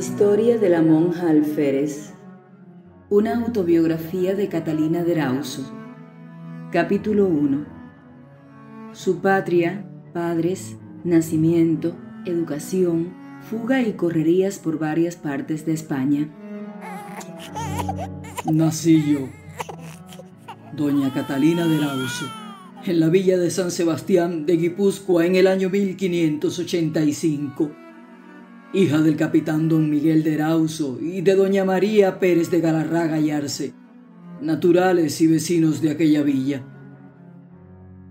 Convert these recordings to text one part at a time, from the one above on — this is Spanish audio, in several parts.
Historia de la monja alférez. Una autobiografía de Catalina de Erauso. Capítulo 1. Su patria, padres, nacimiento, educación, fuga y correrías por varias partes de España. Nací yo, doña Catalina de Erauso, en la villa de San Sebastián de Guipúzcoa en el año 1585. Hija del capitán don Miguel de Erauso y de doña María Pérez de Galarraga y Arce, naturales y vecinos de aquella villa.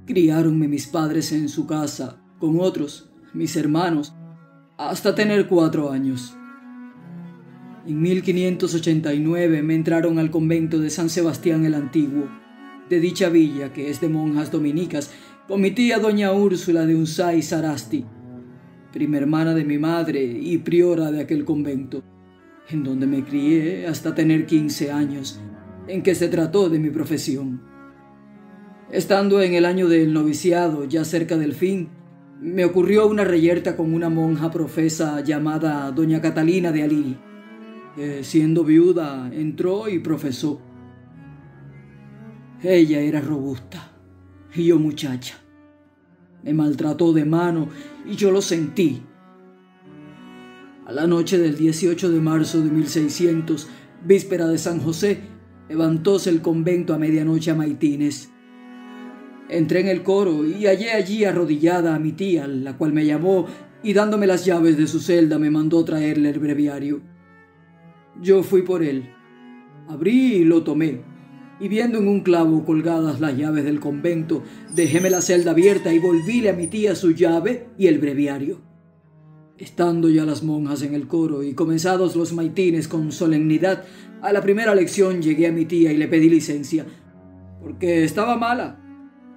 Criáronme mis padres en su casa, con otros, mis hermanos, hasta tener 4 años. En 1589 me entraron al convento de San Sebastián el Antiguo, de dicha villa que es de monjas dominicas, con mi tía doña Úrsula de Unzá y Sarasti, prima hermana de mi madre y priora de aquel convento, en donde me crié hasta tener 15 años, en que se trató de mi profesión. Estando en el año del noviciado, ya cerca del fin, me ocurrió una reyerta con una monja profesa llamada doña Catalina de Alí, que siendo viuda entró y profesó. Ella era robusta y yo muchacha. Me maltrató de mano y yo lo sentí. A la noche del 18 de marzo de 1600, víspera de San José, levantóse el convento a medianoche a maitines. Entré en el coro y hallé allí arrodillada a mi tía, la cual me llamó y dándome las llaves de su celda me mandó traerle el breviario. Yo fui por él, abrí y lo tomé. Y viendo en un clavo colgadas las llaves del convento, dejéme la celda abierta y volvíle a mi tía su llave y el breviario. Estando ya las monjas en el coro y comenzados los maitines con solemnidad, a la primera lección llegué a mi tía y le pedí licencia, porque estaba mala.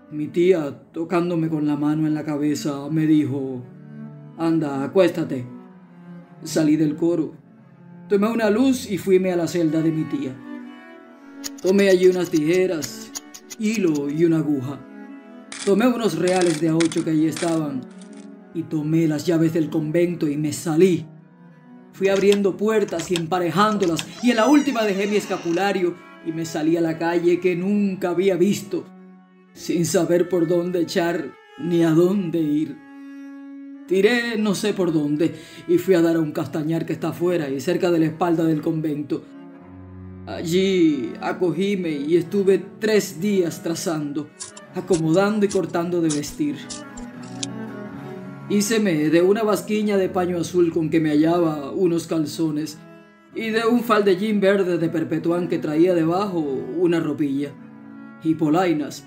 Mi tía, tocándome con la mano en la cabeza, me dijo: «Anda, acuéstate». Salí del coro, tomé una luz y fuime a la celda de mi tía. Tomé allí unas tijeras, hilo y una aguja. Tomé unos reales de a 8 que allí estaban y tomé las llaves del convento y me salí. Fui abriendo puertas y emparejándolas y en la última dejé mi escapulario y me salí a la calle que nunca había visto, sin saber por dónde echar ni a dónde ir. Tiré no sé por dónde y fui a dar a un castañar que está afuera y cerca de la espalda del convento. Allí acogíme y estuve 3 días trazando, acomodando y cortando de vestir. Híceme de una basquiña de paño azul con que me hallaba unos calzones y de un faldellín verde de perpetuán que traía debajo una ropilla y polainas.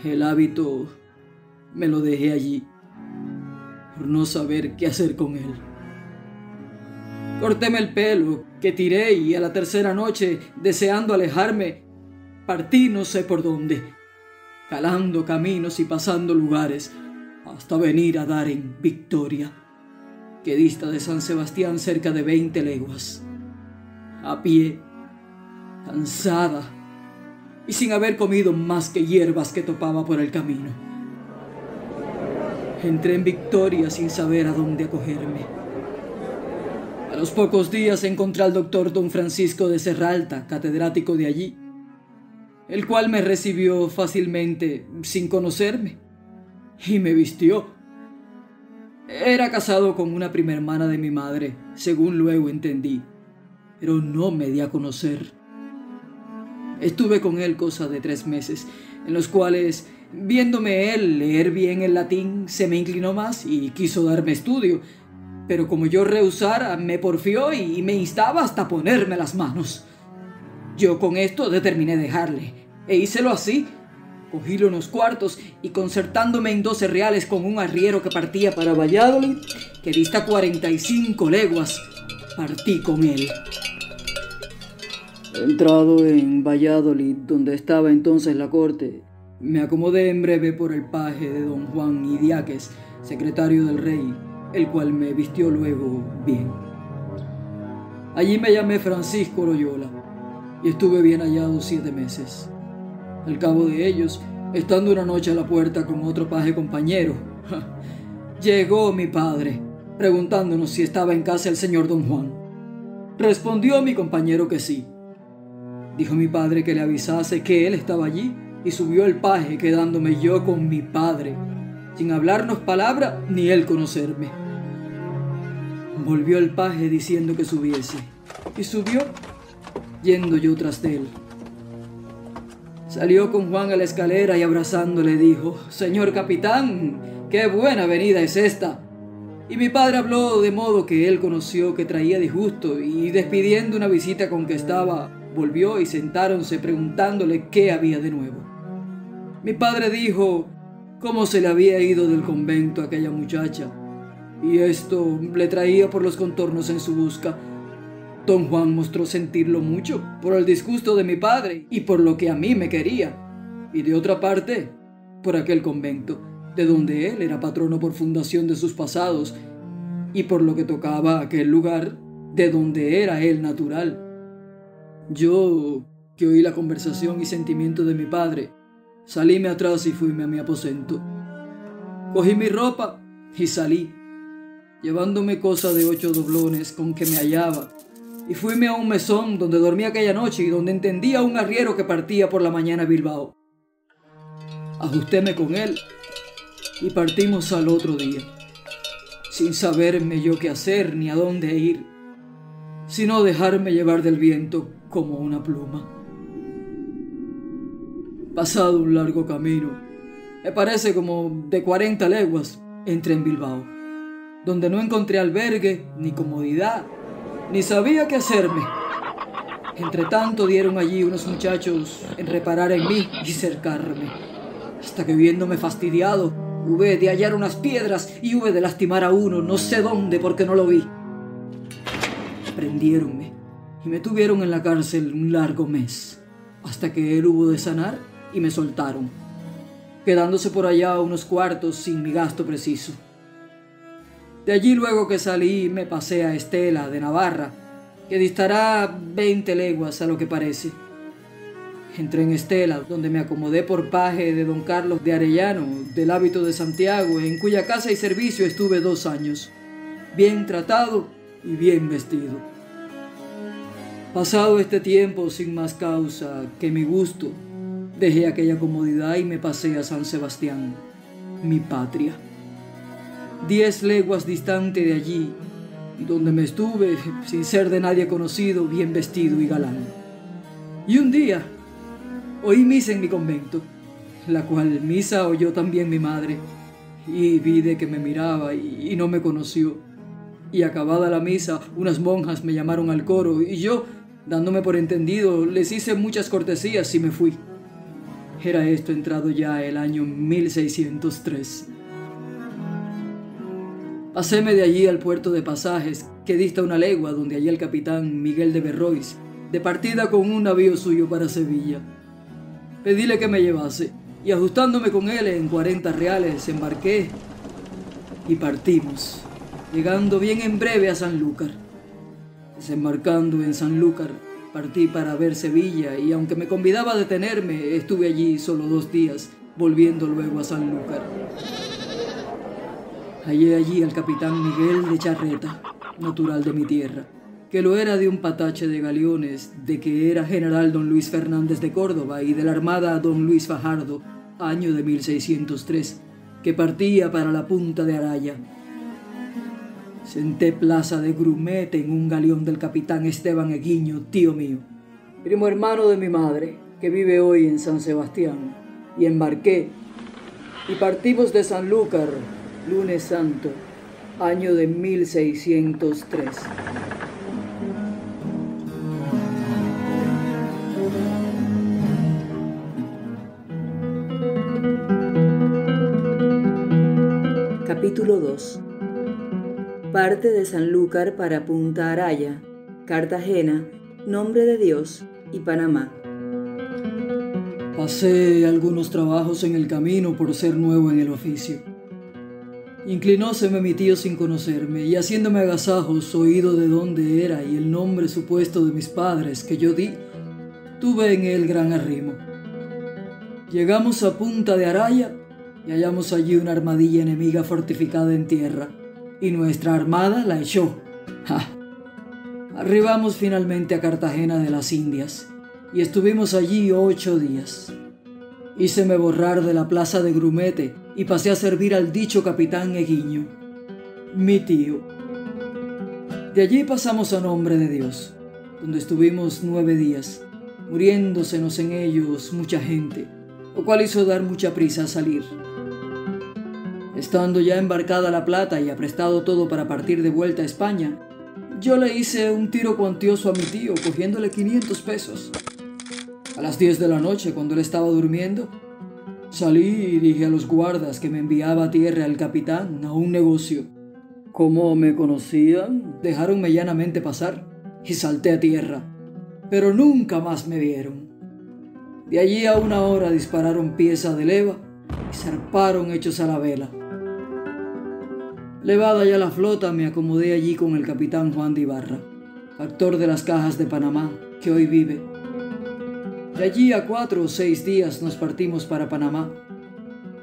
El hábito me lo dejé allí por no saber qué hacer con él. Cortéme el pelo, que tiré, y a la tercera noche, deseando alejarme, partí no sé por dónde, calando caminos y pasando lugares, hasta venir a dar en Victoria, que dista de San Sebastián cerca de 20 leguas. A pie, cansada, y sin haber comido más que hierbas que topaba por el camino. Entré en Victoria sin saber a dónde acogerme. A los pocos días encontré al doctor don Francisco de Serralta, catedrático de allí, el cual me recibió fácilmente sin conocerme y me vistió. Era casado con una prima hermana de mi madre, según luego entendí, pero no me di a conocer. Estuve con él cosa de 3 meses, en los cuales, viéndome él leer bien el latín, se me inclinó más y quiso darme estudio. Pero como yo rehusara, me porfió y me instaba hasta ponerme las manos. Yo con esto determiné dejarle, e hícelo así. Cogíle unos cuartos y concertándome en 12 reales con un arriero que partía para Valladolid, que dista 45 leguas, partí con él. Entrado en Valladolid, donde estaba entonces la corte, me acomodé en breve por el paje de don Juan Idiáquez, secretario del rey, el cual me vistió luego bien. Allí me llamé Francisco Loyola y estuve bien hallado 7 meses. Al cabo de ellos, estando una noche a la puerta con otro paje compañero, llegó mi padre, preguntándonos si estaba en casa el señor don Juan. Respondió mi compañero que sí. Dijo mi padre que le avisase que él estaba allí y subió el paje, quedándome yo con mi padre, sin hablarnos palabra ni él conocerme. Volvió el paje diciendo que subiese, y subió, yendo yo tras de él. Salió con Juan a la escalera y abrazándole dijo: «Señor capitán, qué buena venida es esta». Y mi padre habló de modo que él conoció que traía disgusto, y despidiendo una visita con que estaba, volvió y sentáronse preguntándole qué había de nuevo. Mi padre dijo cómo se le había ido del convento a aquella muchacha, y esto le traía por los contornos en su busca. Don Juan mostró sentirlo mucho por el disgusto de mi padre y por lo que a mí me quería, y de otra parte por aquel convento, de donde él era patrono por fundación de sus pasados, y por lo que tocaba a aquel lugar de donde era él natural. Yo, que oí la conversación y sentimiento de mi padre, salíme atrás y fuime a mi aposento. Cogí mi ropa y salí, llevándome cosa de 8 doblones con que me hallaba, y fuime a un mesón donde dormí aquella noche y donde entendía un arriero que partía por la mañana a Bilbao. Ajustéme con él y partimos al otro día, sin saberme yo qué hacer ni a dónde ir, sino dejarme llevar del viento como una pluma. Pasado un largo camino, me parece como de 40 leguas, entré en Bilbao, donde no encontré albergue ni comodidad, ni sabía qué hacerme. Entre tanto dieron allí unos muchachos en reparar en mí y cercarme, hasta que viéndome fastidiado, hube de hallar unas piedras y hube de lastimar a uno, no sé dónde porque no lo vi. Prendiéronme y me tuvieron en la cárcel un largo mes, hasta que él hubo de sanar y me soltaron, quedándose por allá unos cuartos sin mi gasto preciso. De allí luego que salí me pasé a Estela de Navarra, que distará 20 leguas a lo que parece. Entré en Estela, donde me acomodé por paje de don Carlos de Arellano, del hábito de Santiago, en cuya casa y servicio estuve 2 años, bien tratado y bien vestido. Pasado este tiempo sin más causa que mi gusto, dejé aquella comodidad y me pasé a San Sebastián, mi patria, 10 leguas distante de allí, donde me estuve, sin ser de nadie conocido, bien vestido y galán. Y un día oí misa en mi convento, la cual misa oyó también mi madre, y vi de que me miraba y no me conoció. Y acabada la misa, unas monjas me llamaron al coro, y yo, dándome por entendido, les hice muchas cortesías y me fui. Era esto entrado ya el año 1603. Paséme de allí al puerto de Pasajes, que dista 1 legua, donde hallé el capitán Miguel de Berrois, de partida con un navío suyo para Sevilla. Pedíle que me llevase, y ajustándome con él en 40 reales, embarqué y partimos, llegando bien en breve a Sanlúcar. Desembarcando en Sanlúcar, partí para ver Sevilla, y aunque me convidaba a detenerme, estuve allí solo 2 días, volviendo luego a Sanlúcar. Hallé allí al capitán Miguel de Charreta, natural de mi tierra, que lo era de un patache de galeones, de que era general don Luis Fernández de Córdoba y de la armada don Luis Fajardo, año de 1603, que partía para la punta de Araya. Senté plaza de grumete en un galeón del capitán Esteban Eguiño, tío mío, primo hermano de mi madre, que vive hoy en San Sebastián, y embarqué, y partimos de Sanlúcar, lunes santo, año de 1603. Capítulo 2. Parte de Sanlúcar para Punta Araya, Cartagena, Nombre de Dios y Panamá. Pasé algunos trabajos en el camino por ser nuevo en el oficio. Inclinóseme mi tío sin conocerme, y haciéndome agasajos, oído de dónde era y el nombre supuesto de mis padres que yo di, tuve en él gran arrimo. Llegamos a Punta de Araya y hallamos allí una armadilla enemiga fortificada en tierra, y nuestra armada la echó. ¡Ja! Arribamos finalmente a Cartagena de las Indias y estuvimos allí 8 días. Híceme borrar de la plaza de Grumete y pasé a servir al dicho capitán Eguiño, mi tío. De allí pasamos a Nombre de Dios, donde estuvimos 9 días, muriéndosenos en ellos mucha gente, lo cual hizo dar mucha prisa a salir. Estando ya embarcada la plata y aprestado todo para partir de vuelta a España, yo le hice un tiro cuantioso a mi tío, cogiéndole 500 pesos. A las 10 de la noche, cuando él estaba durmiendo, salí y dije a los guardas que me enviaba a tierra el capitán a un negocio. Como me conocían, dejáronme llanamente pasar y salté a tierra, pero nunca más me vieron. De allí a 1 hora dispararon pieza de leva y zarparon hechos a la vela. Levada ya la flota, me acomodé allí con el capitán Juan de Ibarra, factor de las Cajas de Panamá, que hoy vive. De allí a 4 o 6 días nos partimos para Panamá,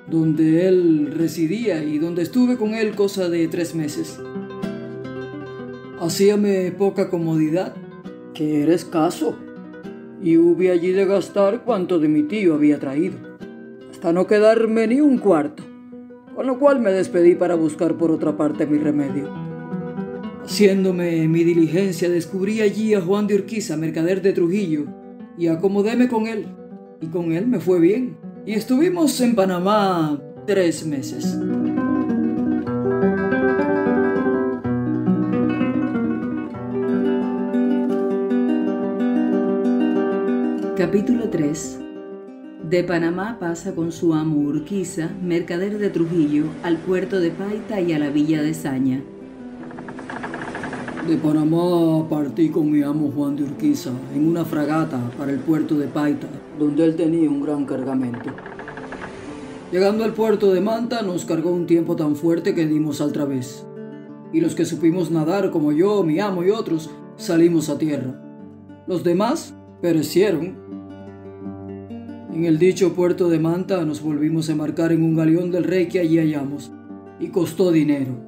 donde él residía y donde estuve con él cosa de 3 meses. Hacíame poca comodidad, que era escaso, y hube allí de gastar cuanto de mi tío había traído, hasta no quedarme ni un cuarto, con lo cual me despedí para buscar por otra parte mi remedio. Haciéndome mi diligencia, descubrí allí a Juan de Urquiza, mercader de Trujillo, y acomodéme con él, y con él me fue bien, y estuvimos en Panamá 3 meses. Capítulo 3. De Panamá pasa con su amo Urquiza, mercader de Trujillo, al puerto de Paita y a la villa de Saña. De Panamá partí con mi amo Juan de Urquiza en una fragata para el puerto de Paita, donde él tenía un gran cargamento. Llegando al puerto de Manta nos cargó un tiempo tan fuerte que dimos al través, y los que supimos nadar, como yo, mi amo y otros, salimos a tierra. Los demás perecieron. En el dicho puerto de Manta nos volvimos a embarcar en un galeón del rey que allí hallamos, y costó dinero.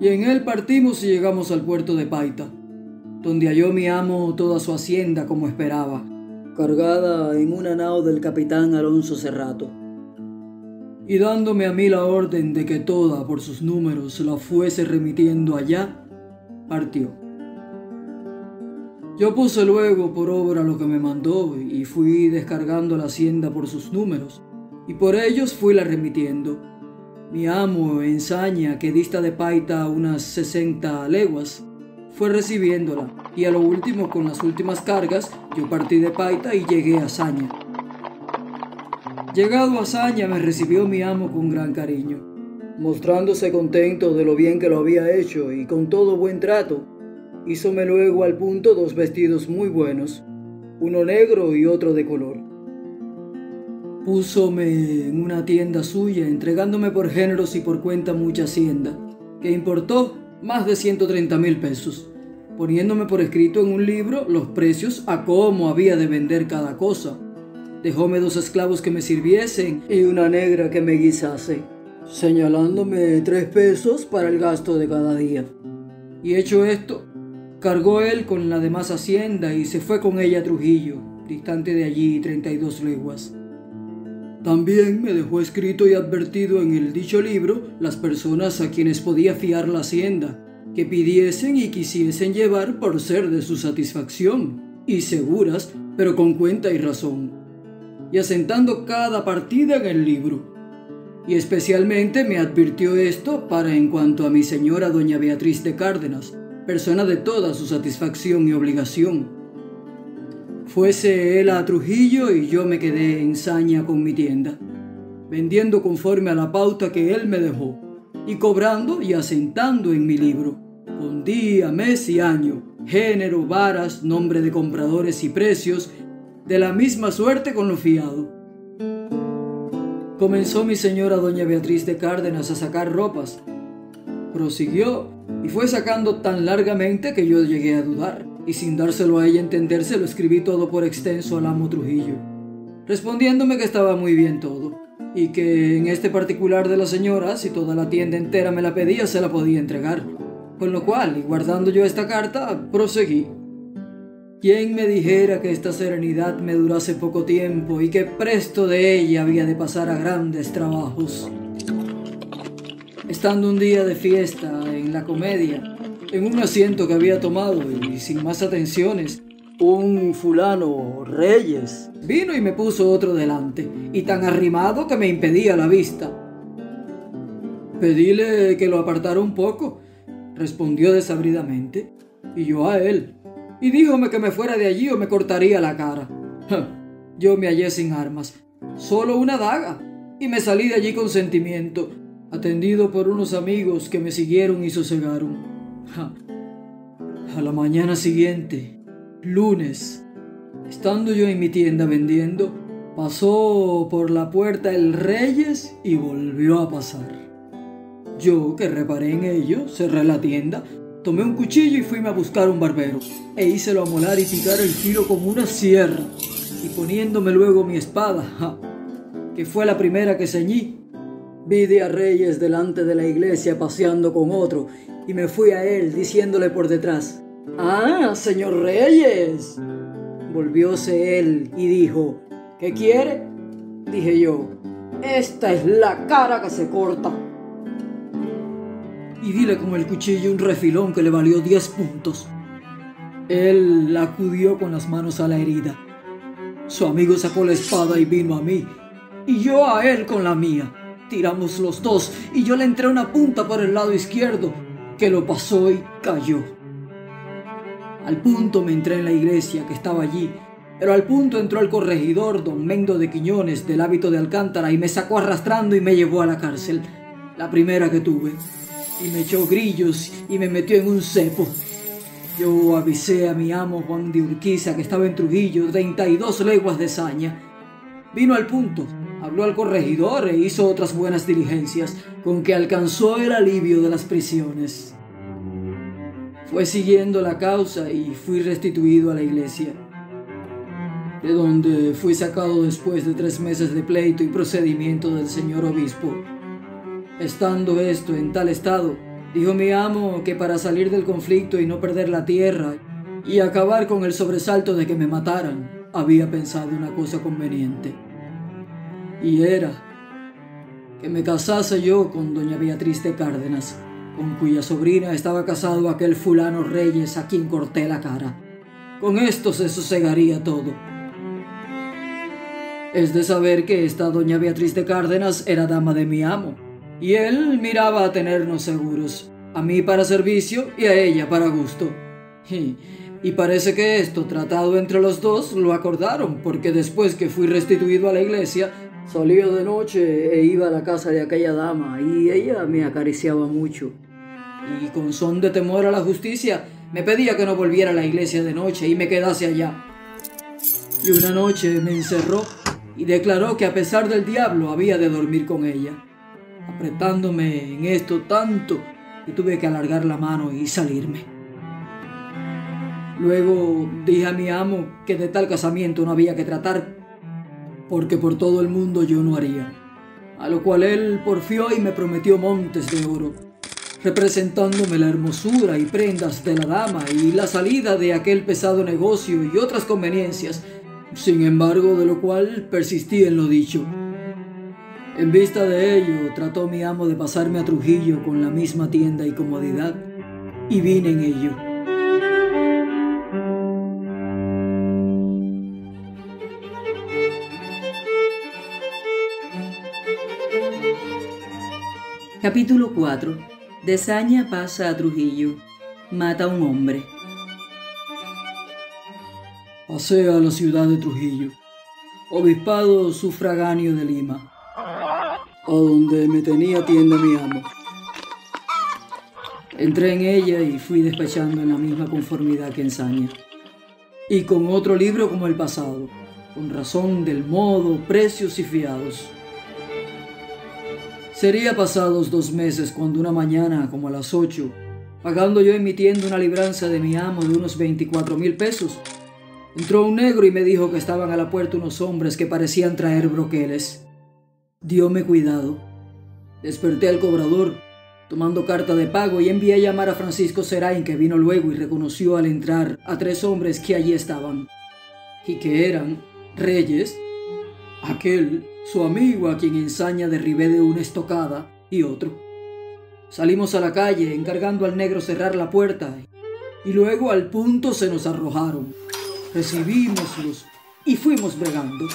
Y en él partimos y llegamos al puerto de Paita, donde halló mi amo toda su hacienda como esperaba, cargada en una nao del capitán Alonso Cerrato. Y dándome a mí la orden de que toda por sus números la fuese remitiendo allá, partió. Yo puse luego por obra lo que me mandó y fui descargando la hacienda por sus números, y por ellos fui la remitiendo. Mi amo en Saña, que dista de Paita unas 60 leguas, fue recibiéndola, y a lo último, con las últimas cargas, yo partí de Paita y llegué a Saña. Llegado a Saña me recibió mi amo con gran cariño, mostrándose contento de lo bien que lo había hecho y con todo buen trato. Hízome luego al punto 2 vestidos muy buenos, uno negro y otro de color. Púsome en una tienda suya, entregándome por géneros y por cuenta mucha hacienda, que importó más de 130,000 pesos, poniéndome por escrito en un libro los precios a cómo había de vender cada cosa. Dejóme 2 esclavos que me sirviesen y una negra que me guisase, señalándome 3 pesos para el gasto de cada día. Y hecho esto, cargó él con la demás hacienda y se fue con ella a Trujillo, distante de allí 32 leguas. También me dejó escrito y advertido en el dicho libro las personas a quienes podía fiar la hacienda, que pidiesen y quisiesen llevar por ser de su satisfacción, y seguras, pero con cuenta y razón, y asentando cada partida en el libro. Y especialmente me advirtió esto para en cuanto a mi señora doña Beatriz de Cárdenas, persona de toda su satisfacción y obligación. Fuese él a Trujillo y yo me quedé en Saña con mi tienda, vendiendo conforme a la pauta que él me dejó, y cobrando y asentando en mi libro, con día, mes y año, género, varas, nombre de compradores y precios, de la misma suerte con lo fiado. Comenzó mi señora doña Beatriz de Cárdenas a sacar ropas. Prosiguió y fue sacando tan largamente que yo llegué a dudar, y sin dárselo a ella a entender se lo escribí todo por extenso al amo Trujillo, respondiéndome que estaba muy bien todo, y que en este particular de la señora, si toda la tienda entera me la pedía, se la podía entregar. Con lo cual, y guardando yo esta carta, proseguí. ¿Quién me dijera que esta serenidad me durase poco tiempo y que presto de ella había de pasar a grandes trabajos? Estando un día de fiesta en la Comedia, en un asiento que había tomado y sin más atenciones, un fulano Reyes vino y me puso otro delante, y tan arrimado que me impedía la vista. Pedíle que lo apartara un poco, respondió desabridamente, y yo a él, y díjome que me fuera de allí o me cortaría la cara. Yo me hallé sin armas, solo una daga, y me salí de allí con sentimiento, atendido por unos amigos que me siguieron y sosegaron. A la mañana siguiente, lunes, estando yo en mi tienda vendiendo, pasó por la puerta el Reyes y volvió a pasar. Yo, que reparé en ello, cerré la tienda, tomé un cuchillo y fuime a buscar un barbero, e hícelo amolar y picar el filo como una sierra, y poniéndome luego mi espada, que fue la primera que ceñí, vi a Reyes delante de la iglesia paseando con otro, y me fui a él diciéndole por detrás: «¡Ah, señor Reyes!». Volvióse él y dijo: «¿Qué quiere?». Dije yo: «Esta es la cara que se corta». Y dile con el cuchillo un refilón que le valió 10 puntos. Él acudió con las manos a la herida. Su amigo sacó la espada y vino a mí, y yo a él con la mía. Tiramos los dos, y yo le entré una punta por el lado izquierdo, que lo pasó y cayó. Al punto me entré en la iglesia que estaba allí, pero al punto entró el corregidor, don Mendo de Quiñones, del hábito de Alcántara, y me sacó arrastrando y me llevó a la cárcel, la primera que tuve, y me echó grillos y me metió en un cepo. Yo avisé a mi amo Juan de Urquiza, que estaba en Trujillo, 32 leguas de saña. Vino al punto, habló al corregidor e hizo otras buenas diligencias, con que alcanzó el alivio de las prisiones. Fue siguiendo la causa y fui restituido a la iglesia, de donde fui sacado después de 3 meses de pleito y procedimiento del señor obispo. Estando esto en tal estado, dijo mi amo que para salir del conflicto y no perder la tierra y acabar con el sobresalto de que me mataran, había pensado una cosa conveniente, y era que me casase yo con doña Beatriz de Cárdenas, con cuya sobrina estaba casado aquel fulano Reyes a quien corté la cara. Con esto se sosegaría todo. Es de saber que esta doña Beatriz de Cárdenas era dama de mi amo, y él miraba a tenernos seguros, a mí para servicio y a ella para gusto. Y parece que esto, tratado entre los dos, lo acordaron, porque después que fui restituido a la iglesia, salía de noche e iba a la casa de aquella dama, y ella me acariciaba mucho. Y con son de temor a la justicia, me pedía que no volviera a la iglesia de noche y me quedase allá. Y una noche me encerró y declaró que a pesar del diablo había de dormir con ella, apretándome en esto tanto que tuve que alargar la mano y salirme. Luego dije a mi amo que de tal casamiento no había que tratar, porque por todo el mundo yo no haría, a lo cual él porfió y me prometió montes de oro, representándome la hermosura y prendas de la dama y la salida de aquel pesado negocio y otras conveniencias, sin embargo de lo cual persistí en lo dicho. En vista de ello, trató mi amo de pasarme a Trujillo con la misma tienda y comodidad, y vine en ello. Capítulo 4. De Saña pasa a Trujillo. Mata a un hombre. Pasé a la ciudad de Trujillo, obispado sufragáneo de Lima, a donde me tenía tienda mi amo. Entré en ella y fui despachando en la misma conformidad que en Saña, y con otro libro como el pasado, con razón del modo, precios y fiados. Sería pasados 2 meses cuando una mañana, como a las 8, pagando yo en mi tienda una libranza de mi amo de unos 24,000 pesos, entró un negro y me dijo que estaban a la puerta unos hombres que parecían traer broqueles. Dióme cuidado. Desperté al cobrador, tomando carta de pago, y envié a llamar a Francisco Serain, que vino luego y reconoció al entrar a 3 hombres que allí estaban, y que eran Reyes, aquel, su amigo a quien en saña derribé de una estocada, y otro. Salimos a la calle, encargando al negro cerrar la puerta, y luego al punto se nos arrojaron. Recibímoslos y fuimos bregando.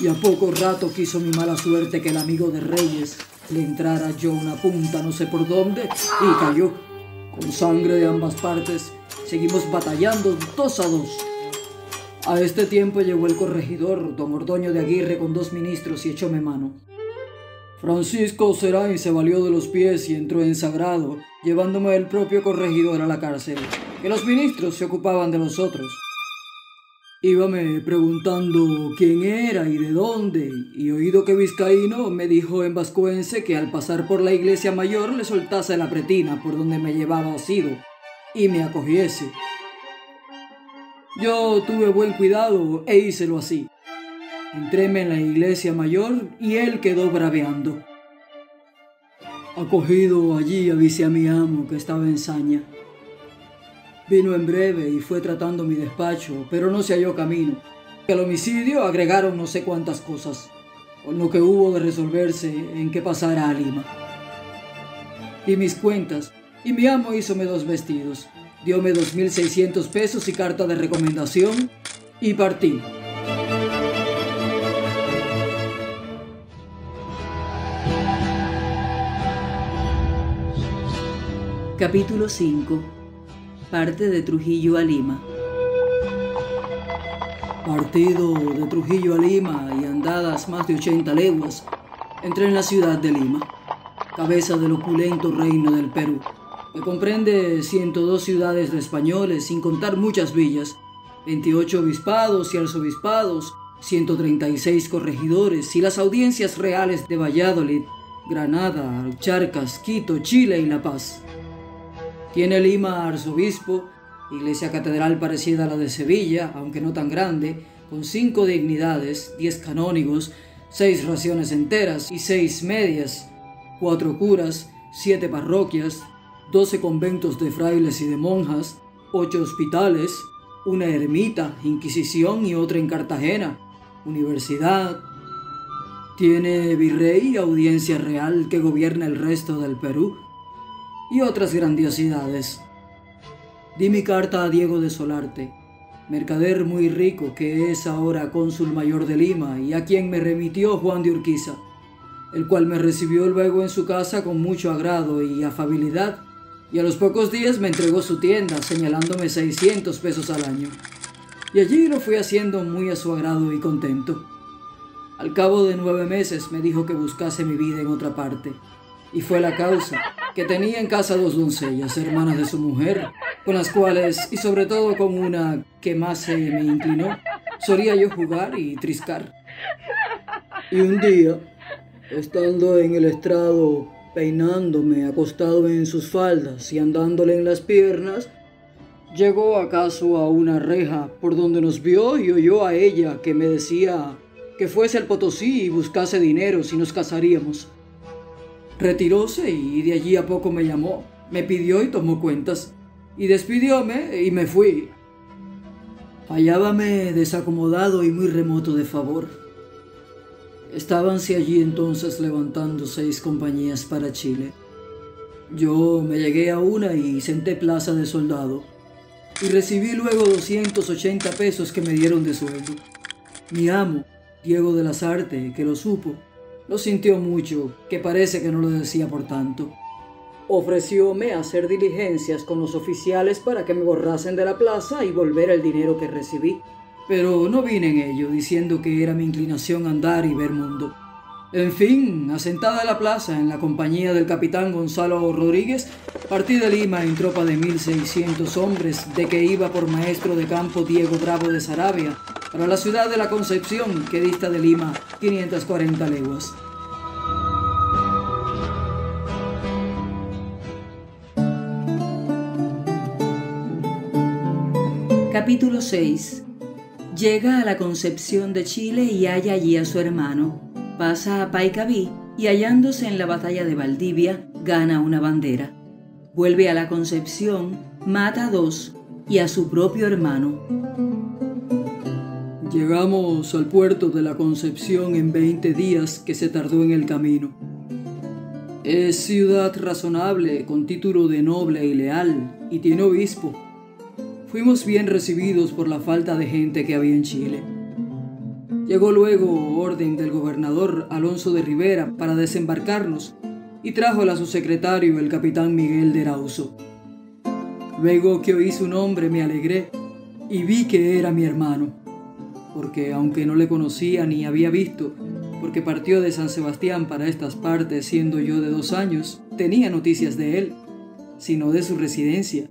Y a poco rato quiso mi mala suerte que el amigo de Reyes le entrara yo una punta no sé por dónde y cayó. Con sangre de ambas partes, seguimos batallando 2 a 2. A este tiempo llegó el corregidor, don Ordoño de Aguirre, con 2 ministros y echóme mano. Francisco Serain se valió de los pies y entró en sagrado, llevándome el propio corregidor a la cárcel, que los ministros se ocupaban de los otros. Íbame preguntando quién era y de dónde, y oído que vizcaíno, me dijo en vascuence que al pasar por la iglesia mayor le soltase la pretina por donde me llevaba asido, y me acogiese. Yo tuve buen cuidado e hícelo así. Entréme en la iglesia mayor y él quedó braveando. Acogido allí avisé a mi amo que estaba en saña. Vino en breve y fue tratando mi despacho, pero no se halló camino. Al homicidio agregaron no sé cuántas cosas, con lo que hubo de resolverse en que pasara a Lima. Di mis cuentas y mi amo hízome 2 vestidos, dióme 2.600 pesos y carta de recomendación y partí. Capítulo 5. Parte de Trujillo a Lima. Partido de Trujillo a Lima y andadas más de 80 leguas, entré en la ciudad de Lima, cabeza del opulento reino del Perú, que comprende 102 ciudades de españoles, sin contar muchas villas, 28 obispados y arzobispados, 136 corregidores y las audiencias reales de Valladolid, Granada, Charcas, Quito, Chile y La Paz. Tiene Lima arzobispo, iglesia catedral parecida a la de Sevilla, aunque no tan grande, con 5 dignidades, 10 canónigos, 6 raciones enteras y 6 medias, 4 curas, 7 parroquias, 12 conventos de frailes y de monjas, 8 hospitales, una ermita, Inquisición y otra en Cartagena, universidad. Tiene virrey y audiencia real que gobierna el resto del Perú, y otras grandiosidades. Di mi carta a Diego de Solarte, mercader muy rico que es ahora cónsul mayor de Lima y a quien me remitió Juan de Urquiza, el cual me recibió luego en su casa con mucho agrado y afabilidad, y a los pocos días me entregó su tienda, señalándome 600 pesos al año. Y allí lo fui haciendo muy a su agrado y contento. Al cabo de 9 meses me dijo que buscase mi vida en otra parte, y fue la causa que tenía en casa 2 doncellas, hermanas de su mujer, con las cuales, y sobre todo con una que más se me inclinó, solía yo jugar y triscar. Y un día, estando en el estrado, peinándome, acostado en sus faldas y andándole en las piernas, llegó acaso a una reja por donde nos vio y oyó a ella que me decía que fuese al Potosí y buscase dinero si nos casaríamos. Retiróse y de allí a poco me llamó, me pidió y tomó cuentas, y despidióme y me fui. Hallábame desacomodado y muy remoto de favor. Estábanse allí entonces levantando 6 compañías para Chile. Yo me llegué a una y senté plaza de soldado, y recibí luego 280 pesos que me dieron de sueldo. Mi amo, Diego de Lasarte, que lo supo, lo sintió mucho, que parece que no lo decía por tanto. Ofrecióme hacer diligencias con los oficiales para que me borrasen de la plaza y volver el dinero que recibí. Pero no vine en ello, diciendo que era mi inclinación andar y ver mundo. En fin, asentada en la plaza, en la compañía del capitán Gonzalo Rodríguez, partí de Lima en tropa de 1.600 hombres, de que iba por maestro de campo Diego Bravo de Saravia, para la ciudad de la Concepción, que dista de Lima 540 leguas. Capítulo 6. Llega a la Concepción de Chile y halla allí a su hermano. pasa a Paikaví y hallándose en la batalla de Valdivia, gana una bandera. Vuelve a la Concepción, mata a 2 y a su propio hermano. Llegamos al puerto de la Concepción en 20 días que se tardó en el camino. Es ciudad razonable, con título de noble y leal, y tiene obispo. Fuimos bien recibidos por la falta de gente que había en Chile. Llegó luego orden del gobernador Alonso de Rivera para desembarcarnos y trájola a su secretario, el capitán Miguel de Erauso. Luego que oí su nombre me alegré y vi que era mi hermano, porque aunque no le conocía ni había visto, porque partió de San Sebastián para estas partes siendo yo de 2 años, tenía noticias de él, sino de su residencia.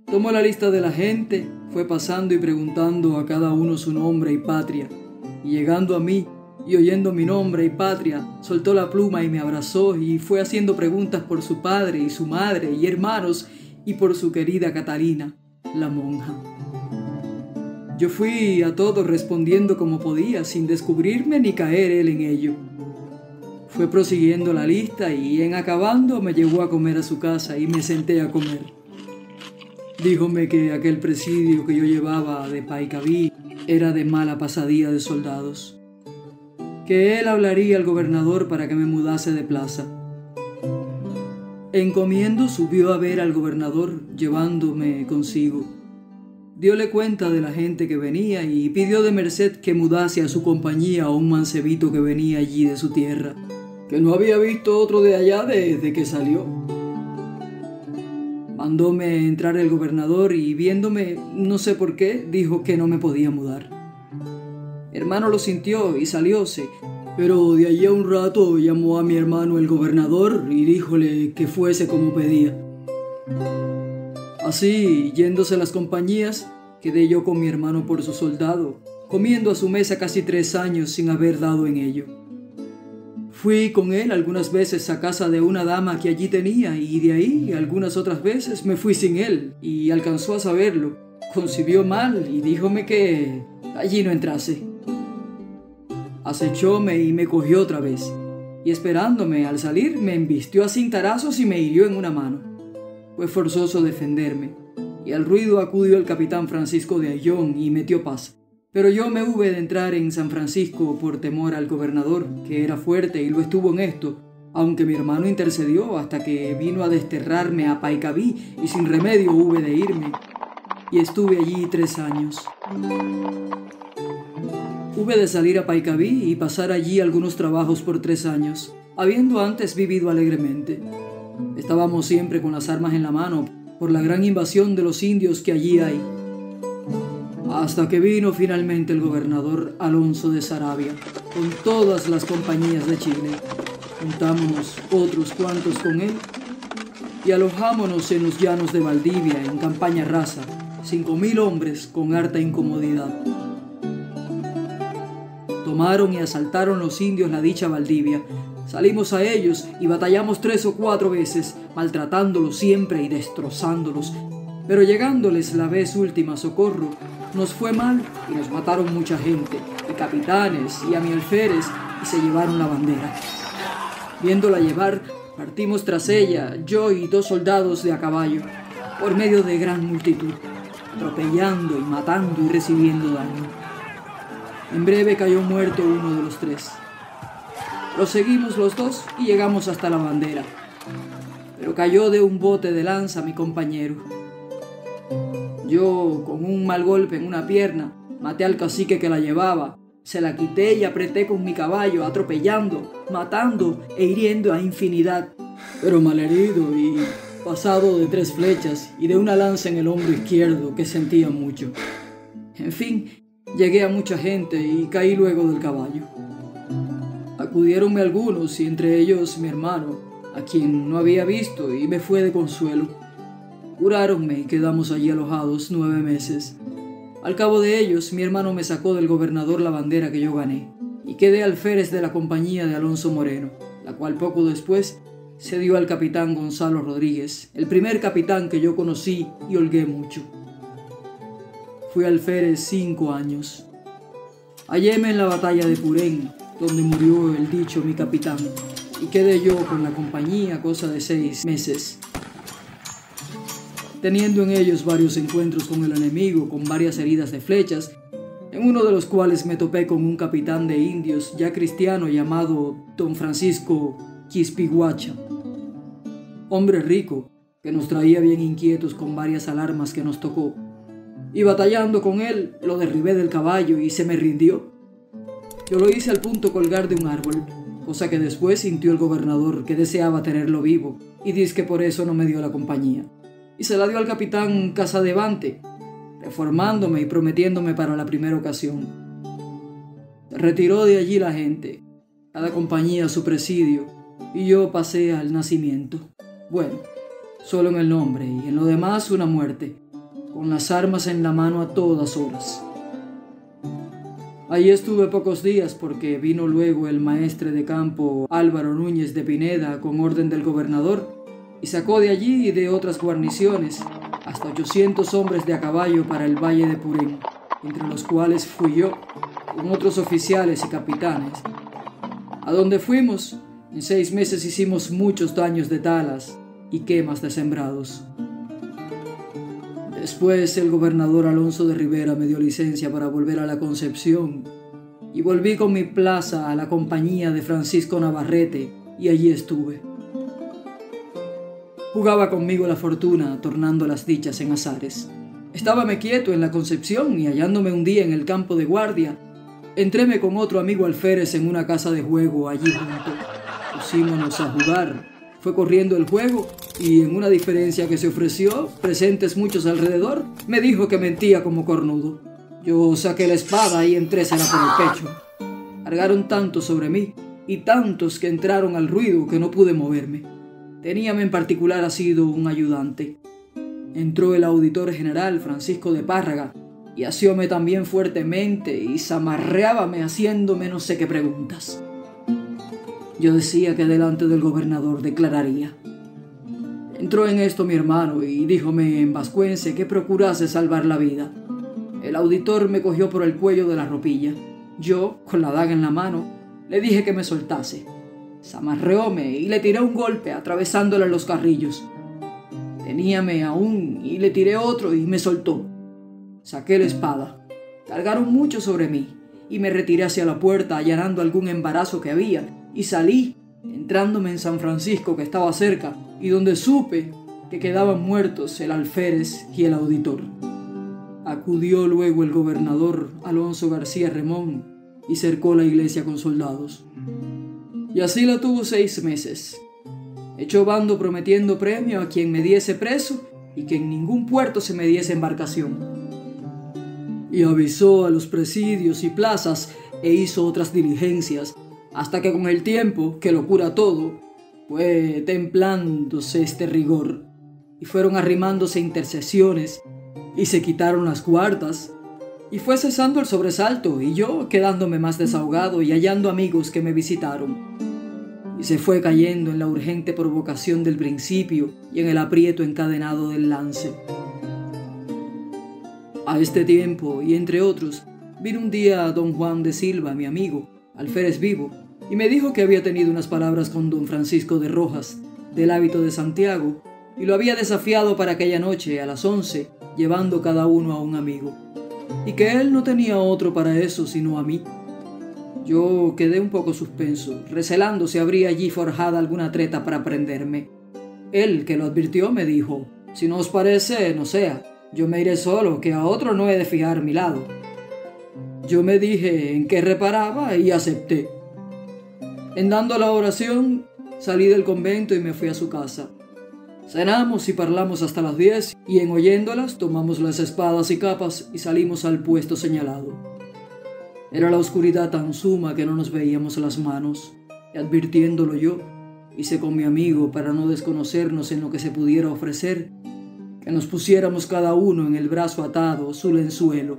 Tomó la lista de la gente, fue pasando y preguntando a cada uno su nombre y patria, y llegando a mí y oyendo mi nombre y patria, soltó la pluma y me abrazó y fue haciendo preguntas por su padre y su madre y hermanos y por su querida Catalina, la monja. Yo fui a todo respondiendo como podía, sin descubrirme ni caer él en ello. Fue prosiguiendo la lista y en acabando me llevó a comer a su casa y me senté a comer. Díjome que aquel presidio que yo llevaba de Paikaví era de mala pasadía de soldados, que él hablaría al gobernador para que me mudase de plaza. En comiendo subió a ver al gobernador llevándome consigo. Diole cuenta de la gente que venía y pidió de merced que mudase a su compañía a un mancebito que venía allí de su tierra, que no había visto otro de allá desde que salió. Mandóme entrar el gobernador y viéndome, no sé por qué, dijo que no me podía mudar. Hermano lo sintió y salióse, pero de allí a un rato llamó a mi hermano el gobernador y díjole que fuese como pedía. Así, yéndose las compañías, quedé yo con mi hermano por su soldado, comiendo a su mesa casi 3 años sin haber dado en ello. Fui con él algunas veces a casa de una dama que allí tenía y de ahí algunas otras veces me fui sin él y alcanzó a saberlo. Concibió mal y díjome que allí no entrase. Acechóme y me cogió otra vez y esperándome al salir me embistió a cintarazos y me hirió en una mano. Fue forzoso defenderme y al ruido acudió el capitán Francisco de Ayllón y metió paz. Pero yo me hube de entrar en San Francisco por temor al gobernador, que era fuerte y lo estuvo en esto, aunque mi hermano intercedió hasta que vino a desterrarme a Paikaví y sin remedio hube de irme. Y estuve allí 3 años. Hube de salir a Paikaví y pasar allí algunos trabajos por 3 años, habiendo antes vivido alegremente. Estábamos siempre con las armas en la mano por la gran invasión de los indios que allí hay. Hasta que vino finalmente el gobernador Alonso de Saravia, con todas las compañías de Chile. Juntámonos otros cuantos con él y alojámonos en los llanos de Valdivia, en campaña rasa, 5.000 hombres con harta incomodidad. Tomaron y asaltaron los indios la dicha Valdivia. Salimos a ellos y batallamos 3 o 4 veces, maltratándolos siempre y destrozándolos. Pero llegándoles la vez última socorro, nos fue mal y nos mataron mucha gente, y capitanes y a mi alférez, y se llevaron la bandera. Viéndola llevar, partimos tras ella, yo y 2 soldados de a caballo, por medio de gran multitud, atropellando y matando y recibiendo daño. En breve cayó muerto uno de los 3. Proseguimos los 2 y llegamos hasta la bandera, pero cayó de un bote de lanza mi compañero. Yo, con un mal golpe en una pierna, maté al cacique que la llevaba, se la quité y apreté con mi caballo, atropellando, matando e hiriendo a infinidad, pero malherido y pasado de 3 flechas y de una lanza en el hombro izquierdo que sentía mucho. En fin, llegué a mucha gente y caí luego del caballo. Acudiéronme algunos y entre ellos mi hermano, a quien no había visto y me fue de consuelo. Curáronme y quedamos allí alojados 9 meses. Al cabo de ellos, mi hermano me sacó del gobernador la bandera que yo gané y quedé alférez de la compañía de Alonso Moreno, la cual poco después se dio al capitán Gonzalo Rodríguez, el primer capitán que yo conocí y holgué mucho. Fui alférez 5 años. Halléme en la batalla de Purén, donde murió el dicho mi capitán, y quedé yo con la compañía cosa de 6 meses, teniendo en ellos varios encuentros con el enemigo, con varias heridas de flechas, en uno de los cuales me topé con un capitán de indios ya cristiano llamado Don Francisco Quispiguacha, hombre rico que nos traía bien inquietos con varias alarmas que nos tocó, y batallando con él lo derribé del caballo y se me rindió. Yo lo hice al punto colgar de un árbol, cosa que después sintió el gobernador, que deseaba tenerlo vivo, y dice que por eso no me dio la compañía, y se la dio al capitán Casadevante, reformándome y prometiéndome para la primera ocasión. Se retiró de allí la gente, cada compañía a su presidio, y yo pasé al nacimiento. Bueno, solo en el nombre, y en lo demás una muerte, con las armas en la mano a todas horas. Allí estuve pocos días porque vino luego el maestre de campo Álvaro Núñez de Pineda con orden del gobernador y sacó de allí y de otras guarniciones hasta 800 hombres de a caballo para el valle de Purén, entre los cuales fui yo, con otros oficiales y capitanes. A donde fuimos, en 6 meses hicimos muchos daños de talas y quemas de sembrados. Después el gobernador Alonso de Rivera me dio licencia para volver a la Concepción y volví con mi plaza a la compañía de Francisco Navarrete y allí estuve. Jugaba conmigo la fortuna, tornando las dichas en azares. Estábame quieto en la Concepción y hallándome un día en el campo de guardia, entréme con otro amigo alférez en una casa de juego allí junto. Pusimos a jugar. Fue corriendo el juego y en una diferencia que se ofreció, presentes muchos alrededor, me dijo que mentía como cornudo. Yo saqué la espada y entrésela por el pecho. Cargaron tantos sobre mí y tantos que entraron al ruido que no pude moverme. Teníame en particular asido un ayudante. Entró el auditor general Francisco de Párraga y asióme también fuertemente y zamarreábame haciéndome no sé qué preguntas. Yo decía que delante del gobernador declararía. Entró en esto mi hermano y díjome en vascuence que procurase salvar la vida. El auditor me cogió por el cuello de la ropilla. Yo, con la daga en la mano, le dije que me soltase. Zamarreóme y le tiré un golpe atravesándole los carrillos. Teníame aún y le tiré otro y me soltó. Saqué la espada. Cargaron mucho sobre mí y me retiré hacia la puerta allanando algún embarazo que había y salí, entrándome en San Francisco que estaba cerca y donde supe que quedaban muertos el alférez y el auditor. Acudió luego el gobernador Alonso García Remón y cercó la iglesia con soldados. Y así la tuvo 6 meses. Echó bando prometiendo premio a quien me diese preso y que en ningún puerto se me diese embarcación. Y avisó a los presidios y plazas e hizo otras diligencias, hasta que con el tiempo, que lo cura todo, fue templándose este rigor, y fueron arrimándose intercesiones, y se quitaron las cuartas, y fue cesando el sobresalto, y yo quedándome más desahogado y hallando amigos que me visitaron. Y se fue cayendo en la urgente provocación del principio y en el aprieto encadenado del lance. A este tiempo, y entre otros, vino un día don Juan de Silva, mi amigo, alférez vivo, y me dijo que había tenido unas palabras con don Francisco de Rojas, del hábito de Santiago, y lo había desafiado para aquella noche a las 11, llevando cada uno a un amigo, y que él no tenía otro para eso sino a mí. Yo quedé un poco suspenso, recelando si habría allí forjada alguna treta para prenderme. Él, que lo advirtió, me dijo: si no os parece, no sea, yo me iré solo, que a otro no he de fijar mi lado. Yo me dije en qué reparaba y acepté. En dando la oración, salí del convento y me fui a su casa. Cenamos y parlamos hasta las 10, y en oyéndolas tomamos las espadas y capas y salimos al puesto señalado. Era la oscuridad tan suma que no nos veíamos las manos, y advirtiéndolo yo, hice con mi amigo, para no desconocernos en lo que se pudiera ofrecer, que nos pusiéramos cada uno en el brazo atado su lenzuelo.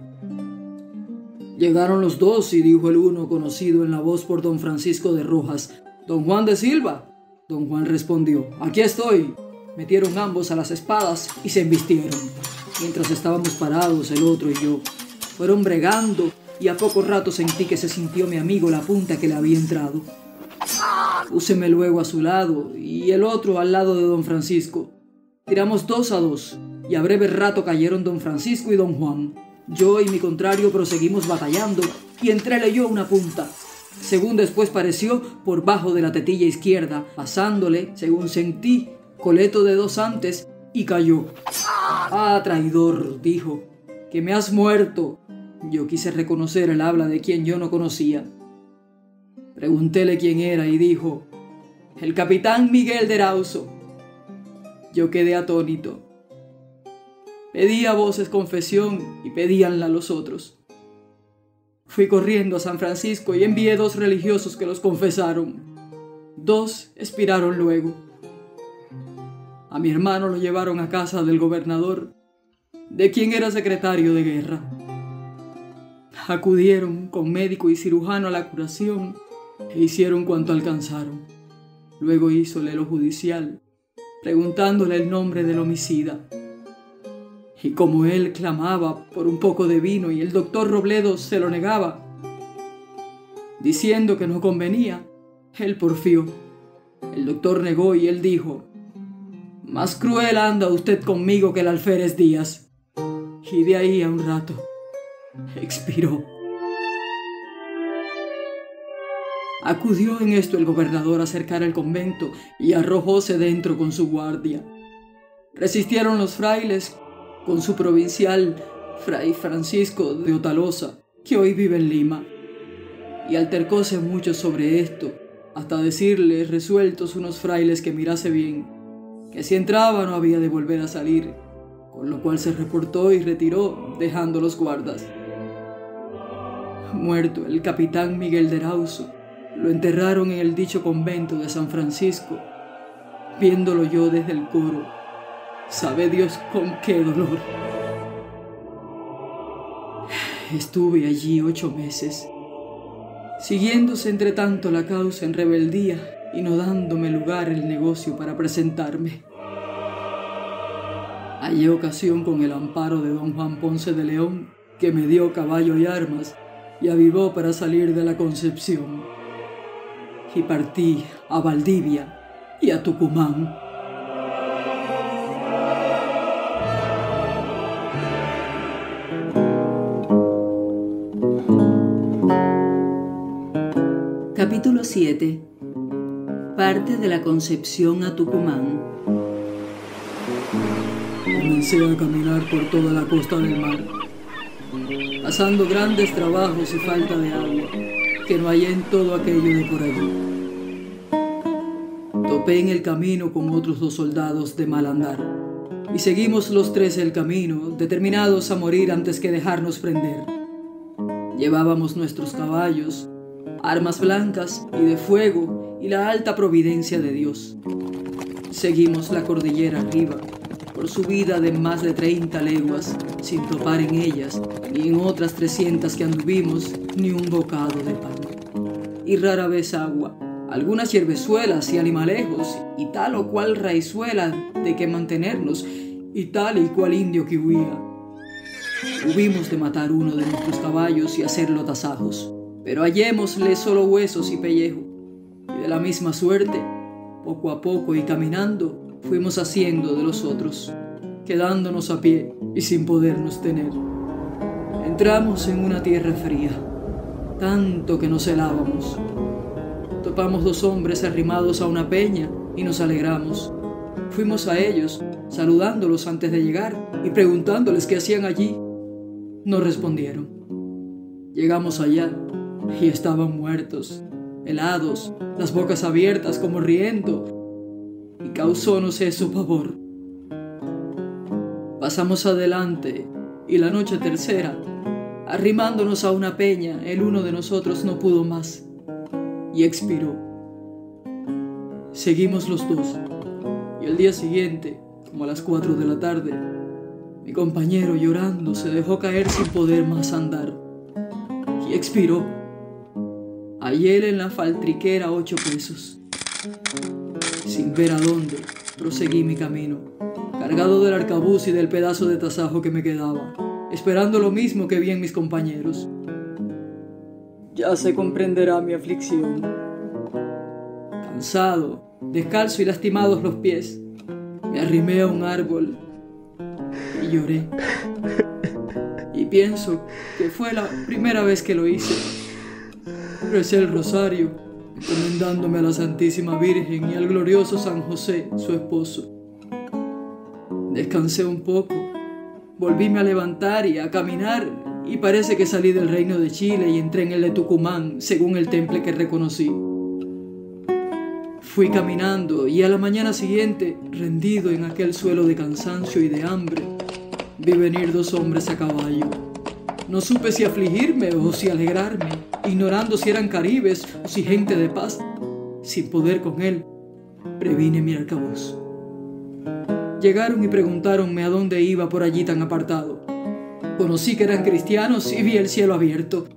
Llegaron los dos y dijo el uno, conocido en la voz por don Francisco de Rojas: «Don Juan de Silva». Don Juan respondió: «Aquí estoy». Metieron ambos a las espadas y se embistieron. Mientras estábamos parados el otro y yo, fueron bregando y a poco rato sentí que se sintió mi amigo la punta que le había entrado. Púseme luego a su lado y el otro al lado de don Francisco. Tiramos 2 a 2 y a breve rato cayeron don Francisco y don Juan. Yo y mi contrario proseguimos batallando y entréle yo una punta. Según después pareció, por bajo de la tetilla izquierda, pasándole, según sentí, coleto de 2 antes y cayó. «Ah, traidor», dijo, «que me has muerto». Yo quise reconocer el habla de quien yo no conocía. Preguntéle quién era y dijo, «El capitán Miguel de Erauso». Yo quedé atónito. Pedí a voces confesión y pedíanla los otros. Fui corriendo a San Francisco y envié 2 religiosos que los confesaron. 2 expiraron luego. A mi hermano lo llevaron a casa del gobernador, de quien era secretario de guerra. Acudieron con médico y cirujano a la curación e hicieron cuanto alcanzaron. Luego hízole lo judicial, preguntándole el nombre del homicida. Y como él clamaba por un poco de vino y el doctor Robledo se lo negaba, diciendo que no convenía, él porfió. El doctor negó y él dijo, «Más cruel anda usted conmigo que el alférez Díaz». Y de ahí a un rato expiró. Acudió en esto el gobernador a cercar el convento y arrojóse dentro con su guardia. Resistieron los frailes con su provincial, Fray Francisco de Otalosa, que hoy vive en Lima. Y altercóse mucho sobre esto, hasta decirle resueltos unos frailes que mirase bien, que si entraba no había de volver a salir, con lo cual se reportó y retiró, dejando los guardas. Muerto el capitán Miguel de Erauso, lo enterraron en el dicho convento de San Francisco. Viéndolo yo desde el coro, sabe Dios con qué dolor. Estuve allí 8 meses, siguiéndose entre tanto la causa en rebeldía y no dándome lugar el negocio para presentarme. Hallé ocasión con el amparo de don Juan Ponce de León, que me dio caballo y armas y avivó para salir de la Concepción. Y partí a Valdivia y a Tucumán. Capítulo 7. Parte de la Concepción a Tucumán. Comencé a caminar por toda la costa del mar, pasando grandes trabajos y falta de agua, que no hallé en todo aquello de por allí. Topé en el camino con otros 2 soldados de mal andar, y seguimos los 3 el camino, determinados a morir antes que dejarnos prender. Llevábamos nuestros caballos, armas blancas y de fuego y la alta providencia de Dios. Seguimos la cordillera arriba, por subida de más de 30 leguas, sin topar en ellas, ni en otras 300 que anduvimos, ni un bocado de pan. Y rara vez agua, algunas hierbezuelas y animalejos, y tal o cual raizuela de que mantenernos, y tal y cual indio que huía. Hubimos de matar uno de nuestros caballos y hacerlo tasajos, pero hallémosle solo huesos y pellejo, y de la misma suerte, poco a poco y caminando, fuimos haciendo de los otros, quedándonos a pie y sin podernos tener. Entramos en una tierra fría, tanto que nos helábamos. Topamos 2 hombres arrimados a una peña y nos alegramos. Fuimos a ellos, saludándolos antes de llegar y preguntándoles qué hacían allí. No respondieron. Llegamos allá y estaban muertos, helados, las bocas abiertas como riendo, y causónos eso pavor. Pasamos adelante y la noche tercera, arrimándonos a una peña, el uno de nosotros no pudo más y expiró. Seguimos los 2 y el día siguiente, como a las 4 de la tarde, mi compañero llorando se dejó caer sin poder más andar y expiró. Hallé en la faltriquera 8 pesos. Sin ver a dónde, proseguí mi camino, cargado del arcabuz y del pedazo de tasajo que me quedaba, esperando lo mismo que vi en mis compañeros. ya se comprenderá mi aflicción. Cansado, descalzo y lastimados los pies, me arrimé a un árbol y lloré. Y pienso que fue la primera vez que lo hice. Recé el rosario, encomendándome a la Santísima Virgen y al glorioso San José, su esposo. Descansé un poco, volvíme a levantar y a caminar, y parece que salí del reino de Chile y entré en el de Tucumán, según el temple que reconocí. Fui caminando y a la mañana siguiente, rendido en aquel suelo de cansancio y de hambre, vi venir 2 hombres a caballo. No supe si afligirme o si alegrarme, ignorando si eran caribes o si gente de paz. Sin poder con él, previne mi arcabuz. Llegaron y preguntáronme a dónde iba por allí tan apartado. Conocí que eran cristianos y vi el cielo abierto.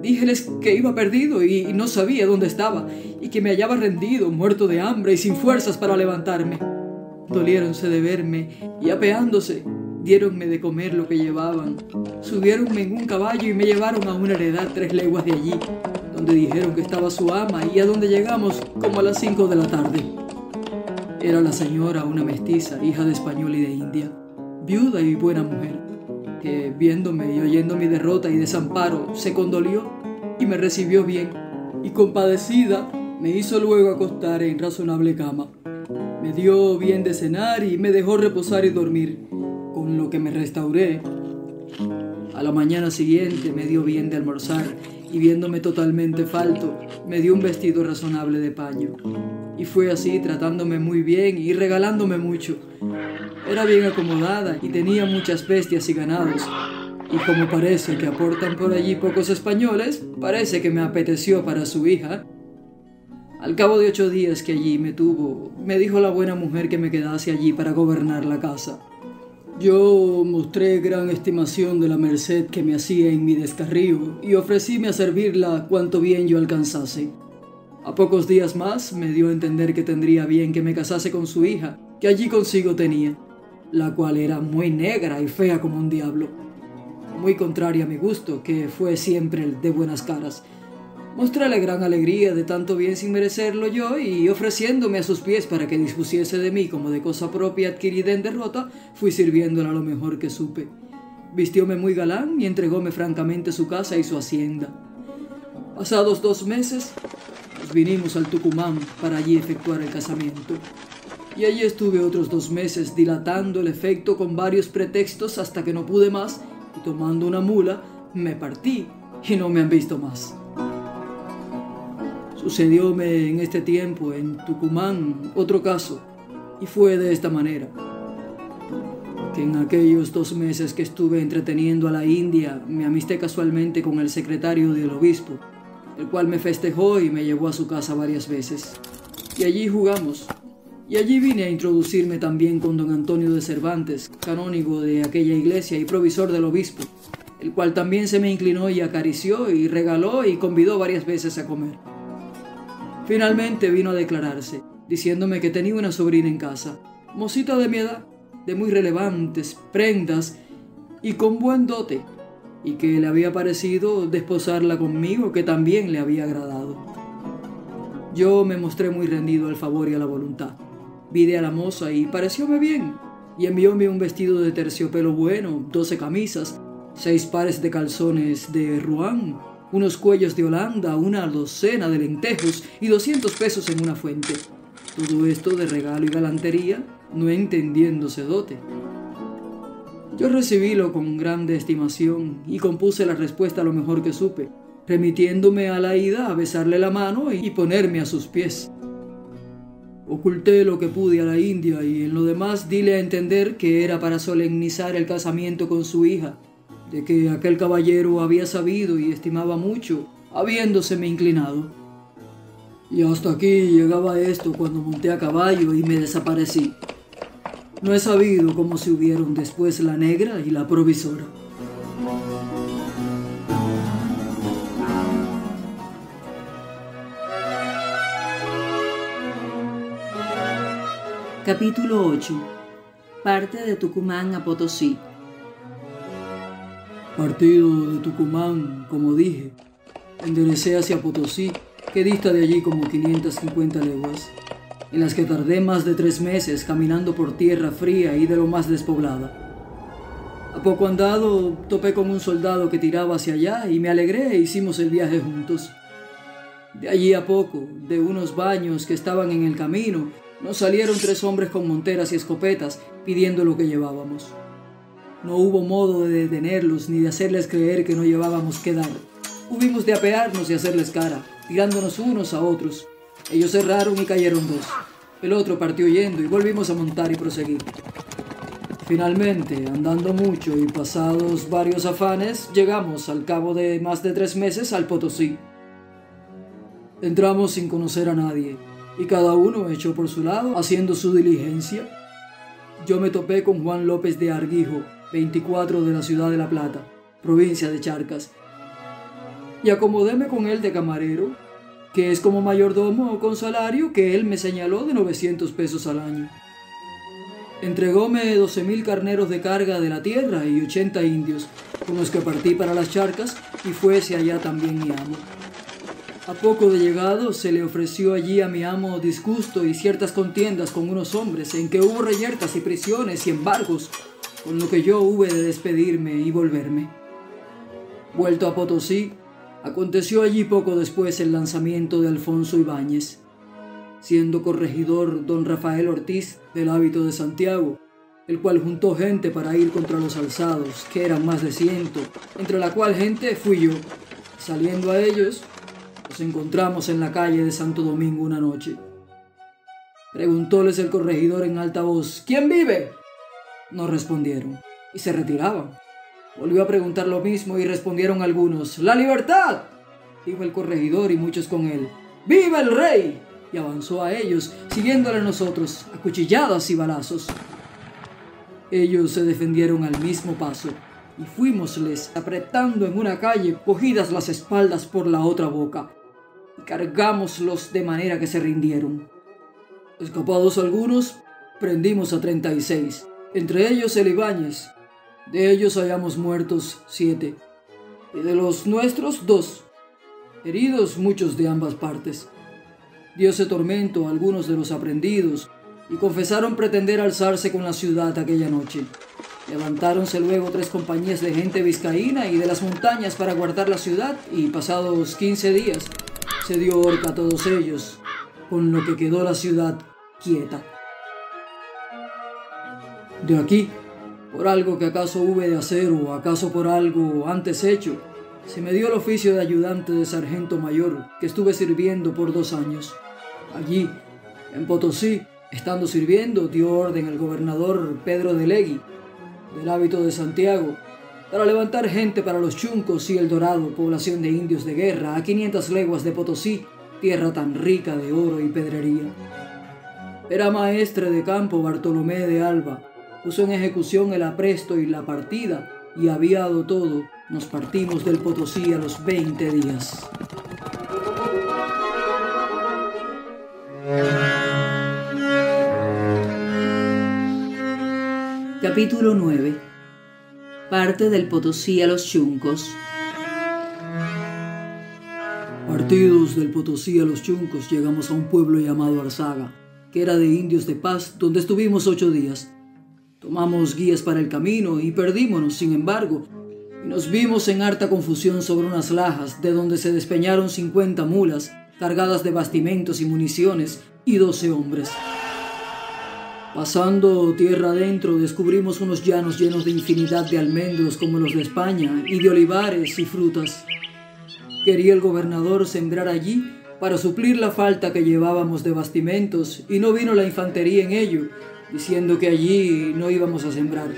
Díjeles que iba perdido y no sabía dónde estaba, y que me hallaba rendido, muerto de hambre y sin fuerzas para levantarme. Doliéronse de verme y, apeándose, diéronme de comer lo que llevaban. Subiéronme en un caballo y me llevaron a una heredad 3 leguas de allí, donde dijeron que estaba su ama y a donde llegamos como a las 5 de la tarde. Era la señora una mestiza, hija de español y de india, viuda y buena mujer, que viéndome y oyendo mi derrota y desamparo se condolió y me recibió bien, y compadecida me hizo luego acostar en razonable cama. Me dio bien de cenar y me dejó reposar y dormir, con lo que me restauré. A la mañana siguiente me dio bien de almorzar y, viéndome totalmente falto, me dio un vestido razonable de paño. Y fue así, tratándome muy bien y regalándome mucho. Era bien acomodada y tenía muchas bestias y ganados. Y como parece que aportan por allí pocos españoles, parece que me apeteció para su hija. Al cabo de 8 días que allí me tuvo, me dijo la buena mujer que me quedase allí para gobernar la casa. Yo mostré gran estimación de la merced que me hacía en mi descarrío y ofrecíme a servirla cuanto bien yo alcanzase. A pocos días más me dio a entender que tendría bien que me casase con su hija, que allí consigo tenía, la cual era muy negra y fea como un diablo, muy contraria a mi gusto, que fue siempre el de buenas caras. Mostréle gran alegría de tanto bien sin merecerlo yo, y ofreciéndome a sus pies para que dispusiese de mí como de cosa propia adquirida en derrota, fui sirviéndola lo mejor que supe. Vistióme muy galán y entregóme francamente su casa y su hacienda. Pasados 2 meses, nos vinimos al Tucumán para allí efectuar el casamiento. Y allí estuve otros 2 meses dilatando el efecto con varios pretextos hasta que no pude más, y tomando una mula, me partí y no me han visto más. Sucedióme en este tiempo en Tucumán otro caso, y fue de esta manera: que en aquellos 2 meses que estuve entreteniendo a la India, me amisté casualmente con el secretario del obispo, el cual me festejó y me llevó a su casa varias veces. Y allí jugamos, y allí vine a introducirme también con don Antonio de Cervantes, canónigo de aquella iglesia y provisor del obispo, el cual también se me inclinó y acarició y regaló y convidó varias veces a comer. Finalmente vino a declararse, diciéndome que tenía una sobrina en casa, mocita de mi edad, de muy relevantes prendas y con buen dote, y que le había parecido desposarla conmigo, que también le había agradado. Yo me mostré muy rendido al favor y a la voluntad. Vide a la moza y parecióme bien, y envióme un vestido de terciopelo bueno, 12 camisas, 6 pares de calzones de Rouen, unos cuellos de Holanda, una docena de lentejos y 200 pesos en una fuente. Todo esto de regalo y galantería, no entendiéndose dote. Yo recibílo con grande estimación y compuse la respuesta lo mejor que supe, remitiéndome a la ida a besarle la mano y ponerme a sus pies. Oculté lo que pude a la india y en lo demás dile a entender que era para solemnizar el casamiento con su hija, de que aquel caballero había sabido y estimaba mucho, habiéndoseme inclinado. Y hasta aquí llegaba esto cuando monté a caballo y me desaparecí. No he sabido cómo se hubieron después la negra y la provisora. Capítulo 8. Parte de Tucumán a Potosí. Partido de Tucumán, como dije, Enderecé hacia Potosí, que dista de allí como 550 leguas, en las que tardé más de 3 meses caminando por tierra fría y de lo más despoblada. A poco andado topé con un soldado que tiraba hacia allá y me alegré e hicimos el viaje juntos. De allí a poco, de unos baños que estaban en el camino, nos salieron 3 hombres con monteras y escopetas pidiendo lo que llevábamos. No hubo modo de detenerlos ni de hacerles creer que no llevábamos qué dar. Hubimos de apearnos y hacerles cara, tirándonos unos a otros. Ellos cerraron y cayeron 2. El otro partió yendo y volvimos a montar y proseguir. Finalmente, andando mucho y pasados varios afanes, llegamos al cabo de más de 3 meses al Potosí. Entramos sin conocer a nadie y cada uno echó por su lado haciendo su diligencia. Yo me topé con Juan López de Arguijo, 24 de la ciudad de La Plata, provincia de Charcas, y acomodéme con él de camarero, que es como mayordomo con salario que él me señaló de 900 pesos al año. Entregóme 12,000 carneros de carga de la tierra y 80 indios, con los que partí para las Charcas y fuese allá también mi amo. A poco de llegado se le ofreció allí a mi amo disgusto y ciertas contiendas con unos hombres, en que hubo reyertas y prisiones y embargos, con lo que yo hube de despedirme y volverme. Vuelto a Potosí, aconteció allí poco después el lanzamiento de Alfonso Ibáñez. Siendo corregidor don Rafael Ortiz del hábito de Santiago, el cual juntó gente para ir contra los alzados, que eran más de 100, entre la cual gente fui yo. Saliendo a ellos, nos encontramos en la calle de Santo Domingo una noche. Preguntóles el corregidor en alta voz: ¿quién vive? No respondieron y se retiraban. Volvió a preguntar lo mismo y respondieron algunos: ¡la libertad!, dijo el corregidor y muchos con él: ¡viva el rey!, y avanzó a ellos, siguiéndole a nosotros, a cuchilladas y balazos. Ellos se defendieron al mismo paso, y fuímosles apretando en una calle, cogidas las espaldas por la otra boca, y cargámoslos de manera que se rindieron. Escapados algunos, prendimos a 36, entre ellos el Ibáñez. De ellos hallamos muertos 7, y de los nuestros 2, heridos muchos de ambas partes. Dióse tormento a algunos de los aprendidos, y confesaron pretender alzarse con la ciudad aquella noche. Levantáronse luego 3 compañías de gente vizcaína y de las montañas para guardar la ciudad, y pasados 15 días se dio horca a todos ellos, con lo que quedó la ciudad quieta. De aquí, por algo que acaso hube de hacer o acaso por algo antes hecho, se me dio el oficio de ayudante de sargento mayor, que estuve sirviendo por 2 años. Allí, en Potosí, estando sirviendo, dio orden el gobernador Pedro de Legui, del hábito de Santiago, para levantar gente para los Chuncos y El Dorado, población de indios de guerra, a 500 leguas de Potosí, tierra tan rica de oro y pedrería. Era maestre de campo Bartolomé de Alba, puso en ejecución el apresto y la partida, y aviado todo, nos partimos del Potosí a los 20 días. Capítulo 9. Parte del Potosí a los Chuncos. Partidos del Potosí a los Chuncos, llegamos a un pueblo llamado Arzaga, que era de indios de paz, donde estuvimos 8 días. Tomamos guías para el camino y perdímonos, sin embargo, y nos vimos en harta confusión sobre unas lajas, de donde se despeñaron 50 mulas, cargadas de bastimentos y municiones, y 12 hombres. Pasando tierra adentro, descubrimos unos llanos llenos de infinidad de almendros como los de España, y de olivares y frutas. Quería el gobernador sembrar allí para suplir la falta que llevábamos de bastimentos, y no vino la infantería en ello, diciendo que allí no íbamos a sembrar,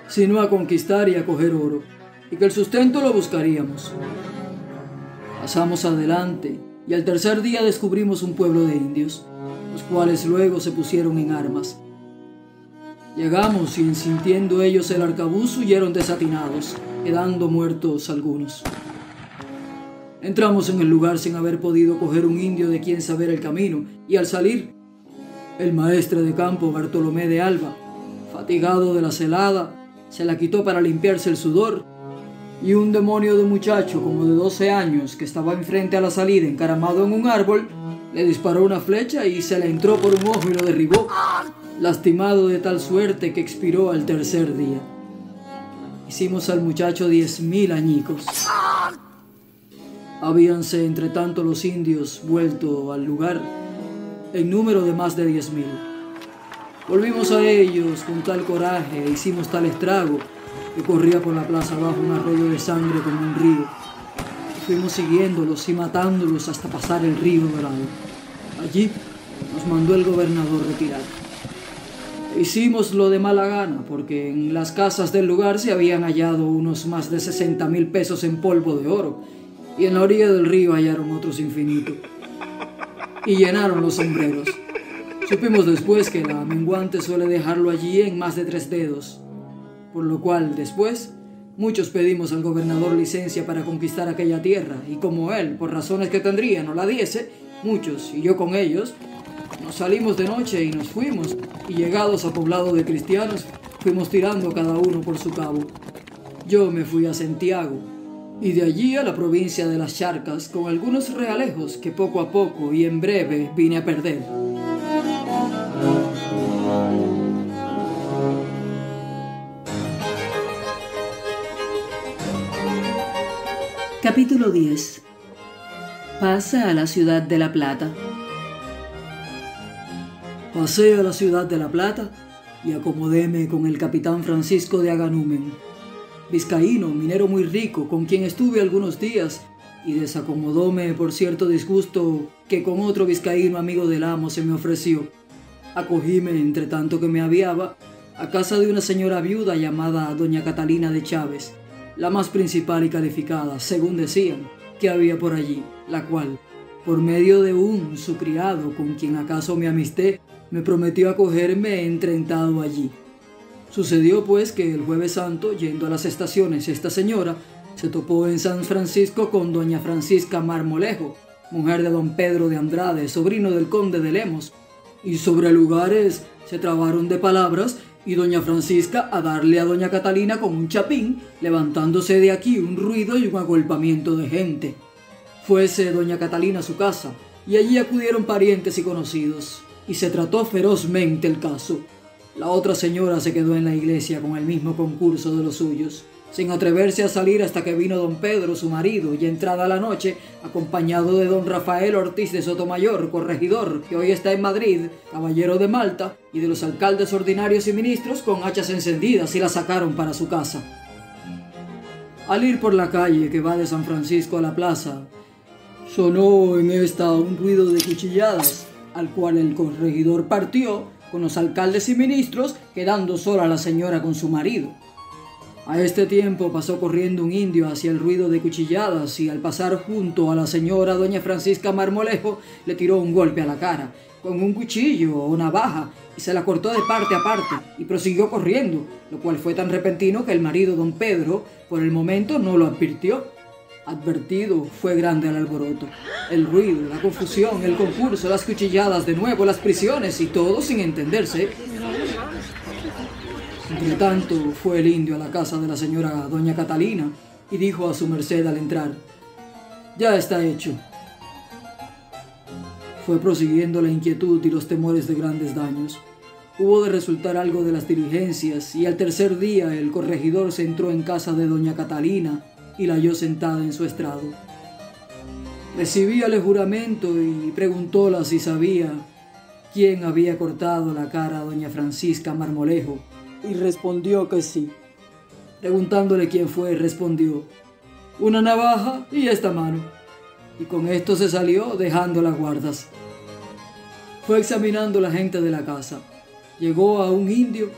sino a conquistar y a coger oro, y que el sustento lo buscaríamos. Pasamos adelante, y al tercer día descubrimos un pueblo de indios, los cuales luego se pusieron en armas. Llegamos y, sintiendo ellos el arcabuz, huyeron desatinados, quedando muertos algunos. Entramos en el lugar sin haber podido coger un indio de quien saber el camino, y al salir, el maestre de campo Bartolomé de Alba, fatigado de la celada, se la quitó para limpiarse el sudor y un demonio de muchacho como de 12 años que estaba enfrente a la salida encaramado en un árbol, le disparó una flecha y se le entró por un ojo y lo derribó, lastimado de tal suerte que expiró al tercer día. Hicimos al muchacho 10.000 añicos. Habíanse entre tanto los indios vuelto al lugar en número de más de 10.000. Volvimos a ellos con tal coraje e hicimos tal estrago que corría por la plaza abajo un arroyo de sangre como un río. Fuimos siguiéndolos y matándolos hasta pasar el río Dorado. Allí nos mandó el gobernador retirar. Hicimos lo de mala gana porque en las casas del lugar se habían hallado unos más de 60.000 pesos en polvo de oro y en la orilla del río hallaron otros infinitos. Y llenaron los sombreros. Supimos después que la menguante suele dejarlo allí en más de 3 dedos, por lo cual después muchos pedimos al gobernador licencia para conquistar aquella tierra y como él, por razones que tendría, no la diese, muchos, y yo con ellos, nos salimos de noche y nos fuimos, y llegados a poblado de cristianos, fuimos tirando cada uno por su cabo. Yo me fui a Santiago, y de allí a la provincia de las Charcas, con algunos realejos que poco a poco y en breve vine a perder. Capítulo 10. Pasa a la ciudad de La Plata. Pasé a la ciudad de La Plata y acomodéme con el capitán Francisco de Aganumen, vizcaíno, minero muy rico, con quien estuve algunos días y desacomodóme por cierto disgusto que con otro vizcaíno amigo del amo se me ofreció. Acogíme, entre tanto que me aviaba, a casa de una señora viuda llamada doña Catalina de Chávez, la más principal y calificada, según decían, que había por allí, la cual, por medio de su criado con quien acaso me amisté, me prometió acogerme entrentado allí. Sucedió pues que el Jueves Santo, yendo a las estaciones esta señora, se topó en San Francisco con doña Francisca Marmolejo, mujer de don Pedro de Andrade, sobrino del conde de Lemos, y sobre lugares se trabaron de palabras y doña Francisca a darle a doña Catalina con un chapín, levantándose de aquí un ruido y un agolpamiento de gente. Fuese doña Catalina a su casa, y allí acudieron parientes y conocidos, y se trató ferozmente el caso. La otra señora se quedó en la iglesia con el mismo concurso de los suyos, sin atreverse a salir hasta que vino don Pedro, su marido, y entrada la noche, acompañado de don Rafael Ortiz de Sotomayor, corregidor, que hoy está en Madrid, caballero de Malta, y de los alcaldes ordinarios y ministros con hachas encendidas, y la sacaron para su casa. Al ir por la calle que va de San Francisco a la plaza, sonó en esta un ruido de cuchilladas, al cual el corregidor partió con los alcaldes y ministros, quedando sola la señora con su marido. A este tiempo pasó corriendo un indio hacia el ruido de cuchilladas y al pasar junto a la señora doña Francisca Marmolejo le tiró un golpe a la cara con un cuchillo o navaja y se la cortó de parte a parte y prosiguió corriendo, lo cual fue tan repentino que el marido don Pedro por el momento no lo advirtió. Advertido, fue grande el alboroto, el ruido, la confusión, el concurso, las cuchilladas de nuevo, las prisiones y todo sin entenderse. Entre tanto, fue el indio a la casa de la señora doña Catalina y dijo a su merced al entrar: «Ya está hecho». Fue prosiguiendo la inquietud y los temores de grandes daños. Hubo de resultar algo de las diligencias y al tercer día el corregidor se entró en casa de doña Catalina y la halló sentada en su estrado. Recibíale juramento y preguntóla si sabía quién había cortado la cara a doña Francisca Marmolejo, y respondió que sí. Preguntándole quién fue, respondió: «Una navaja y esta mano», y con esto se salió dejando las guardas. Fue examinando la gente de la casa. Llegó a un indio,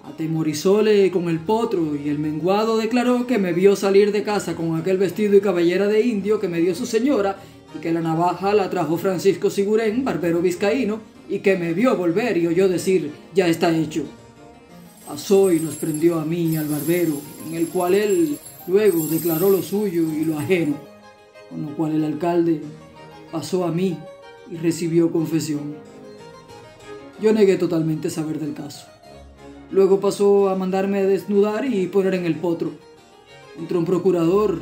atemorizóle con el potro y el menguado declaró que me vio salir de casa con aquel vestido y cabellera de indio que me dio su señora y que la navaja la trajo Francisco Sigurén, barbero vizcaíno, y que me vio volver y oyó decir: «Ya está hecho». Pasó y nos prendió a mí y al barbero, en el cual él luego declaró lo suyo y lo ajeno, con lo cual el alcalde pasó a mí y recibió confesión. Yo negué totalmente saber del caso. Luego pasó a mandarme desnudar y poner en el potro. Entró un procurador,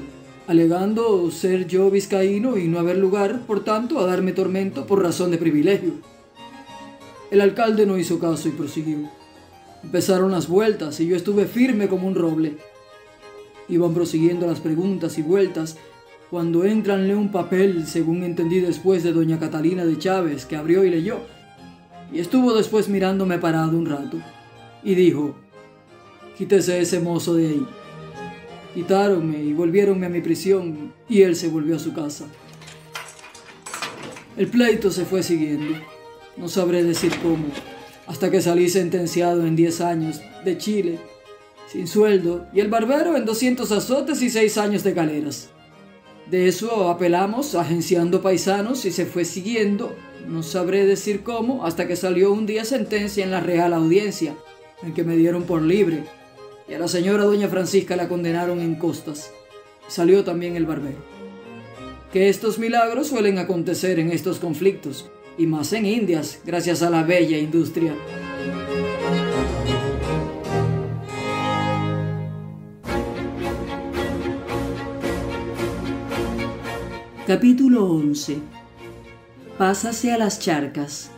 alegando ser yo vizcaíno y no haber lugar, por tanto, a darme tormento por razón de privilegio. El alcalde no hizo caso y prosiguió. Empezaron las vueltas y yo estuve firme como un roble. Iban prosiguiendo las preguntas y vueltas cuando entranle un papel, según entendí después, de doña Catalina de Chávez, que abrió y leyó, y estuvo después mirándome parado un rato, y dijo: «Quítese ese mozo de ahí». Quitáronme y volviéronme a mi prisión, y él se volvió a su casa. El pleito se fue siguiendo, no sabré decir cómo, hasta que salí sentenciado en 10 años de Chile, sin sueldo, y el barbero en 200 azotes y 6 años de galeras. De eso apelamos, agenciando paisanos, y se fue siguiendo, no sabré decir cómo, hasta que salió un día sentencia en la Real Audiencia, en que me dieron por libre, y a la señora doña Francisca la condenaron en costas. Salió también el barbero. Que estos milagros suelen acontecer en estos conflictos, y más en Indias, gracias a la bella industria. Capítulo 11. Pásase a las charcas.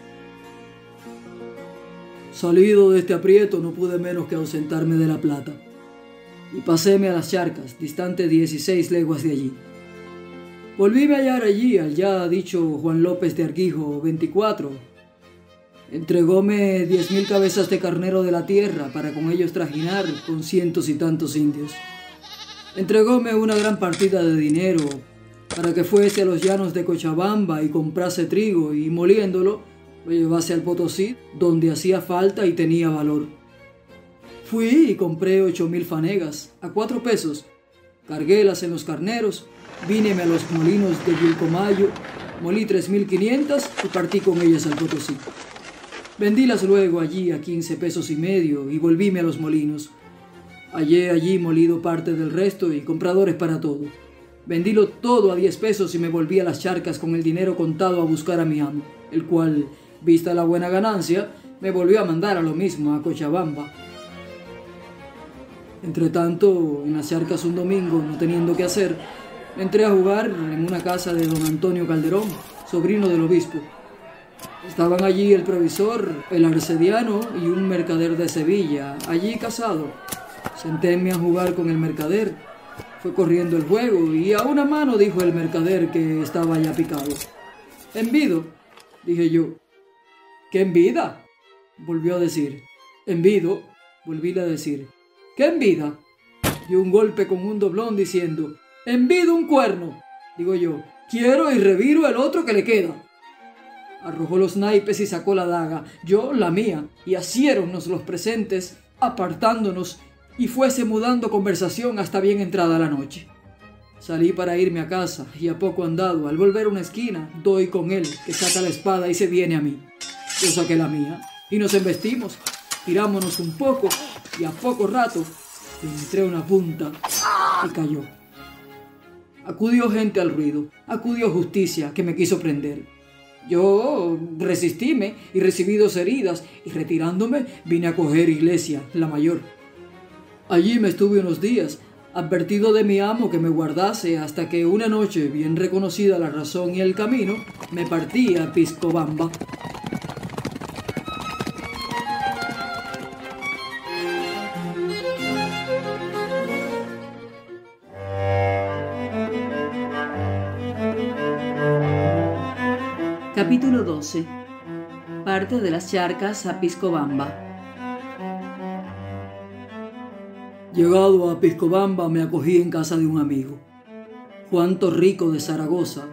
Salido de este aprieto, no pude menos que ausentarme de La Plata, y paséme a las charcas, distante 16 leguas de allí. Volvíme a hallar allí al ya dicho Juan López de Arquijo, 24. Entregóme 10.000 cabezas de carnero de la tierra para con ellos trajinar con cientos y tantos indios. Entregóme una gran partida de dinero para que fuese a los llanos de Cochabamba y comprase trigo y, moliéndolo, lo llevase al Potosí, donde hacía falta y tenía valor. Fui y compré 8.000 fanegas a 4 pesos, carguélas en los carneros, víneme a los molinos de Vilcomayo, molí 3.500 y partí con ellas al Potosí. Vendílas luego allí a 15 pesos y medio y volvíme a los molinos. Hallé allí molido parte del resto y compradores para todo. Vendílo todo a 10 pesos y me volví a las charcas con el dinero contado a buscar a mi amo, el cual, vista la buena ganancia, me volvió a mandar a lo mismo, a Cochabamba. Entretanto, en las charcas un domingo, no teniendo qué hacer, entré a jugar en una casa de don Antonio Calderón, sobrino del obispo. Estaban allí el provisor, el arcediano y un mercader de Sevilla, allí casado. Sentéme a jugar con el mercader. Fue corriendo el juego y a una mano dijo el mercader que estaba ya picado. «Envido», dije yo. «¿Qué envida?», volvió a decir. «Envido», volvíle a decir. «¿Qué envida?». Dio un golpe con un doblón diciendo: «Envido un cuerno», digo yo. «Quiero y reviro el otro que le queda». Arrojó los naipes y sacó la daga, yo la mía, y asiéronnos los presentes, apartándonos, y fuese mudando conversación hasta bien entrada la noche. Salí para irme a casa, y a poco andado, al volver una esquina, doy con él, que saca la espada y se viene a mí. Yo saqué la mía, y nos embestimos, tirámonos un poco, y a poco rato, le entré una punta, y cayó. Acudió gente al ruido, acudió justicia, que me quiso prender. Yo resistíme, y recibí 2 heridas, y retirándome, vine a coger iglesia, la mayor. Allí me estuve unos días, advertido de mi amo que me guardase hasta que una noche, bien reconocida la razón y el camino, me partí a Piscobamba. Capítulo 12. Parte de las charcas a Piscobamba. Llegado a Piscobamba me acogí en casa de un amigo, Juan Torrico de Zaragoza,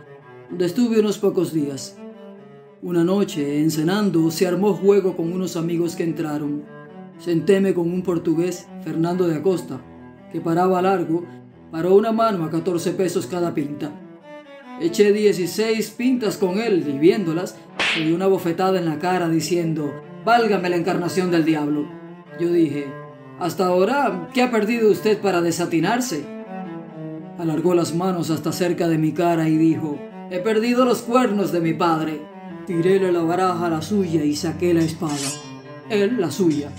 donde estuve unos pocos días. Una noche, encenando, se armó juego con unos amigos que entraron. Sentéme con un portugués, Fernando de Acosta, que paraba largo, paró una mano a 14 pesos cada pinta. Eché 16 pintas con él y viéndolas, me dio una bofetada en la cara diciendo: «Válgame la encarnación del diablo». Yo dije: «Hasta ahora, ¿qué ha perdido usted para desatinarse?». Alargó las manos hasta cerca de mi cara y dijo: «He perdido los cuernos de mi padre». Tiréle la baraja a la suya y saqué la espada. Él la suya.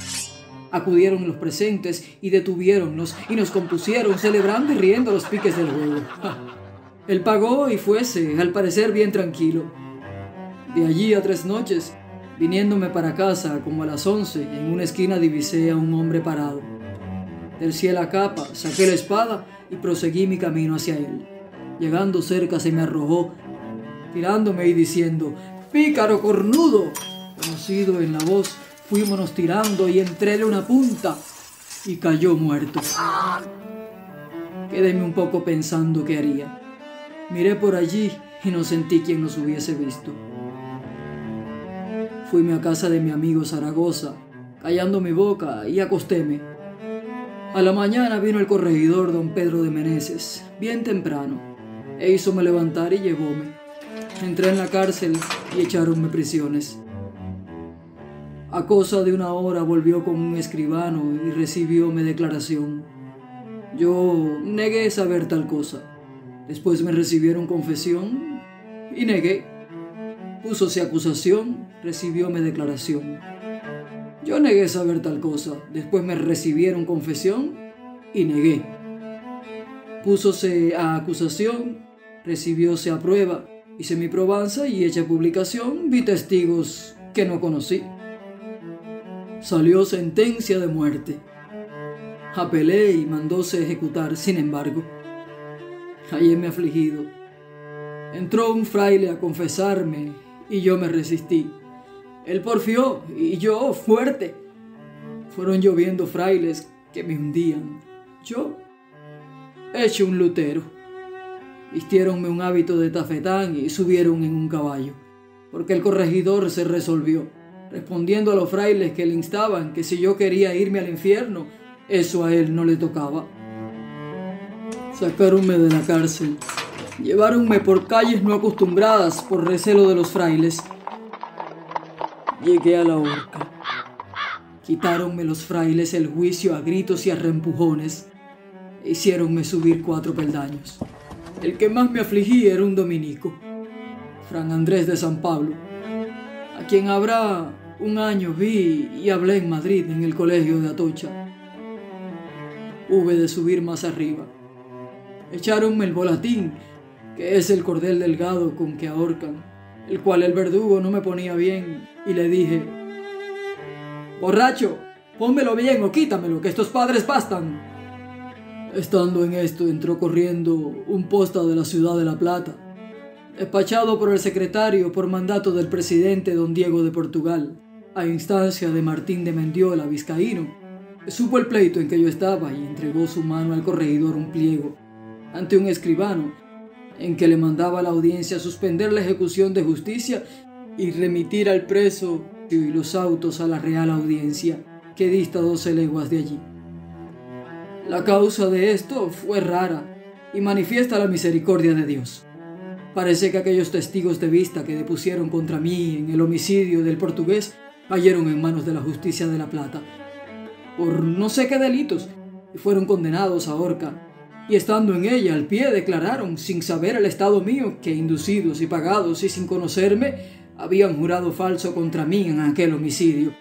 Acudieron los presentes y detuviéronnos y nos compusieron, celebrando y riendo los piques del juego. Él pagó y fuese, al parecer bien tranquilo. De allí a 3 noches, viniéndome para casa como a las 11, en una esquina divisé a un hombre parado. Tercié la capa, saqué la espada y proseguí mi camino hacia él. Llegando cerca se me arrojó, tirándome y diciendo: «¡Pícaro cornudo!». Conocido en la voz, fuímonos tirando y entréle una punta y cayó muerto. Quedéme un poco pensando qué haría. Miré por allí y no sentí quien nos hubiese visto. Fuime a casa de mi amigo Zaragoza, callando mi boca, y acostéme. A la mañana vino el corregidor don Pedro de Meneses, bien temprano, e hízome levantar y llevóme. Entré en la cárcel y echáronme prisiones. A cosa de 1 hora volvió con un escribano y recibióme declaración. Yo negué saber tal cosa. Después me recibieron confesión y negué. Púsose acusación, recibióme declaración. Yo negué saber tal cosa. Después me recibieron confesión y negué. Púsose a acusación, recibióse a prueba. Hice mi probanza y hecha publicación vi testigos que no conocí. Salió sentencia de muerte. Apelé y mandóse ejecutar, sin embargo. Halléme afligido. Entró un fraile a confesarme y yo me resistí. Él porfió y yo fuerte. Fueron lloviendo frailes que me hundían. Yo, hecho un lutero. Vistiéronme un hábito de tafetán y subieron en un caballo, porque el corregidor se resolvió, respondiendo a los frailes que le instaban que si yo quería irme al infierno, eso a él no le tocaba. Sacáronme de la cárcel, lleváronme por calles no acostumbradas por recelo de los frailes. Llegué a la horca. Quitáronme los frailes el juicio a gritos y a reempujones e hiciéronme subir 4 peldaños. El que más me afligía era un dominico, Fran Andrés de San Pablo, a quien habrá 1 año vi y hablé en Madrid, en el colegio de Atocha. Hube de subir más arriba. Echáronme el volatín, que es el cordel delgado con que ahorcan, el cual el verdugo no me ponía bien, y le dije: «Borracho, pónmelo bien o quítamelo, que estos padres bastan». Estando en esto, entró corriendo un posta de la ciudad de La Plata, despachado por el secretario por mandato del presidente don Diego de Portugal, a instancia de Martín de Mendiola, vizcaíno. Supo el pleito en que yo estaba y entregó su mano al corregidor un pliego ante un escribano en que le mandaba a la audiencia suspender la ejecución de justicia y remitir al preso y los autos a la Real Audiencia, que dista 12 leguas de allí. La causa de esto fue rara y manifiesta la misericordia de Dios. Parece que aquellos testigos de vista que depusieron contra mí en el homicidio del portugués cayeron en manos de la justicia de La Plata por no sé qué delitos y fueron condenados a horca, y estando en ella al pie declararon, sin saber el estado mío, que inducidos y pagados y sin conocerme habían jurado falso contra mí en aquel homicidio.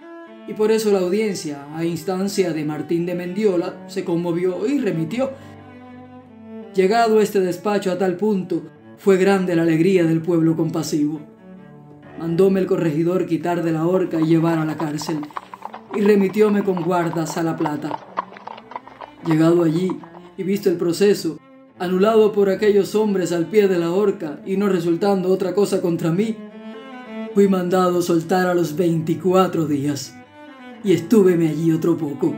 Y por eso la audiencia, a instancia de Martín de Mendiola, se conmovió y remitió. Llegado este despacho a tal punto, fue grande la alegría del pueblo compasivo. Mandóme el corregidor quitar de la horca y llevar a la cárcel, y remitióme con guardas a La Plata. Llegado allí y visto el proceso, anulado por aquellos hombres al pie de la horca y no resultando otra cosa contra mí, fui mandado soltar a los 24 días. Y estúveme allí otro poco.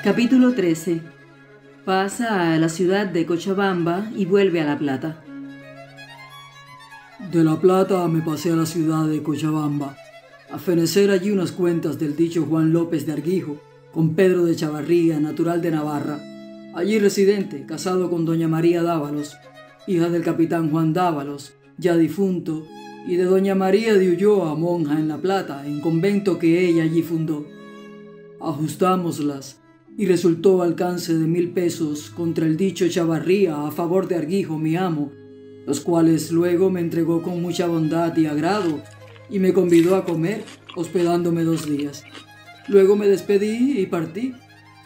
Capítulo 13. Pasa a la ciudad de Cochabamba y vuelve a La Plata. De La Plata me pasé a la ciudad de Cochabamba, a fenecer allí unas cuentas del dicho Juan López de Arguijo, con Pedro de Chavarría, natural de Navarra, allí residente, casado con doña María Dávalos, hija del capitán Juan Dávalos, ya difunto, y de doña María de Ulloa, monja en La Plata, en convento que ella allí fundó. Ajustámoslas, y resultó alcance de 1000 pesos contra el dicho Chavarría a favor de Argijo, mi amo, los cuales luego me entregó con mucha bondad y agrado y me convidó a comer, hospedándome 2 días. Luego me despedí y partí,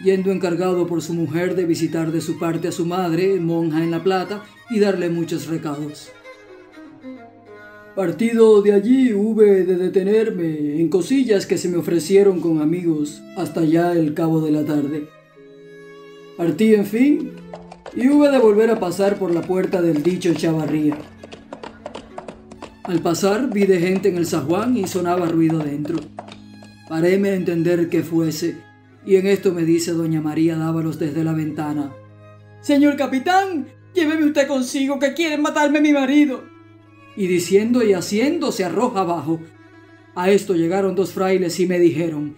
yendo encargado por su mujer de visitar de su parte a su madre, monja en La Plata, y darle muchos recados. Partido de allí hube de detenerme en cosillas que se me ofrecieron con amigos hasta ya el cabo de la tarde. Partí en fin y hube de volver a pasar por la puerta del dicho Chavarría. Al pasar vi de gente en el zaguán y sonaba ruido dentro. Paréme a entender qué fuese, y en esto me dice doña María Dávalos desde la ventana: «Señor capitán, lléveme usted consigo, que quieren matarme mi marido». Y diciendo y haciendo se arroja abajo. A esto llegaron 2 frailes y me dijeron: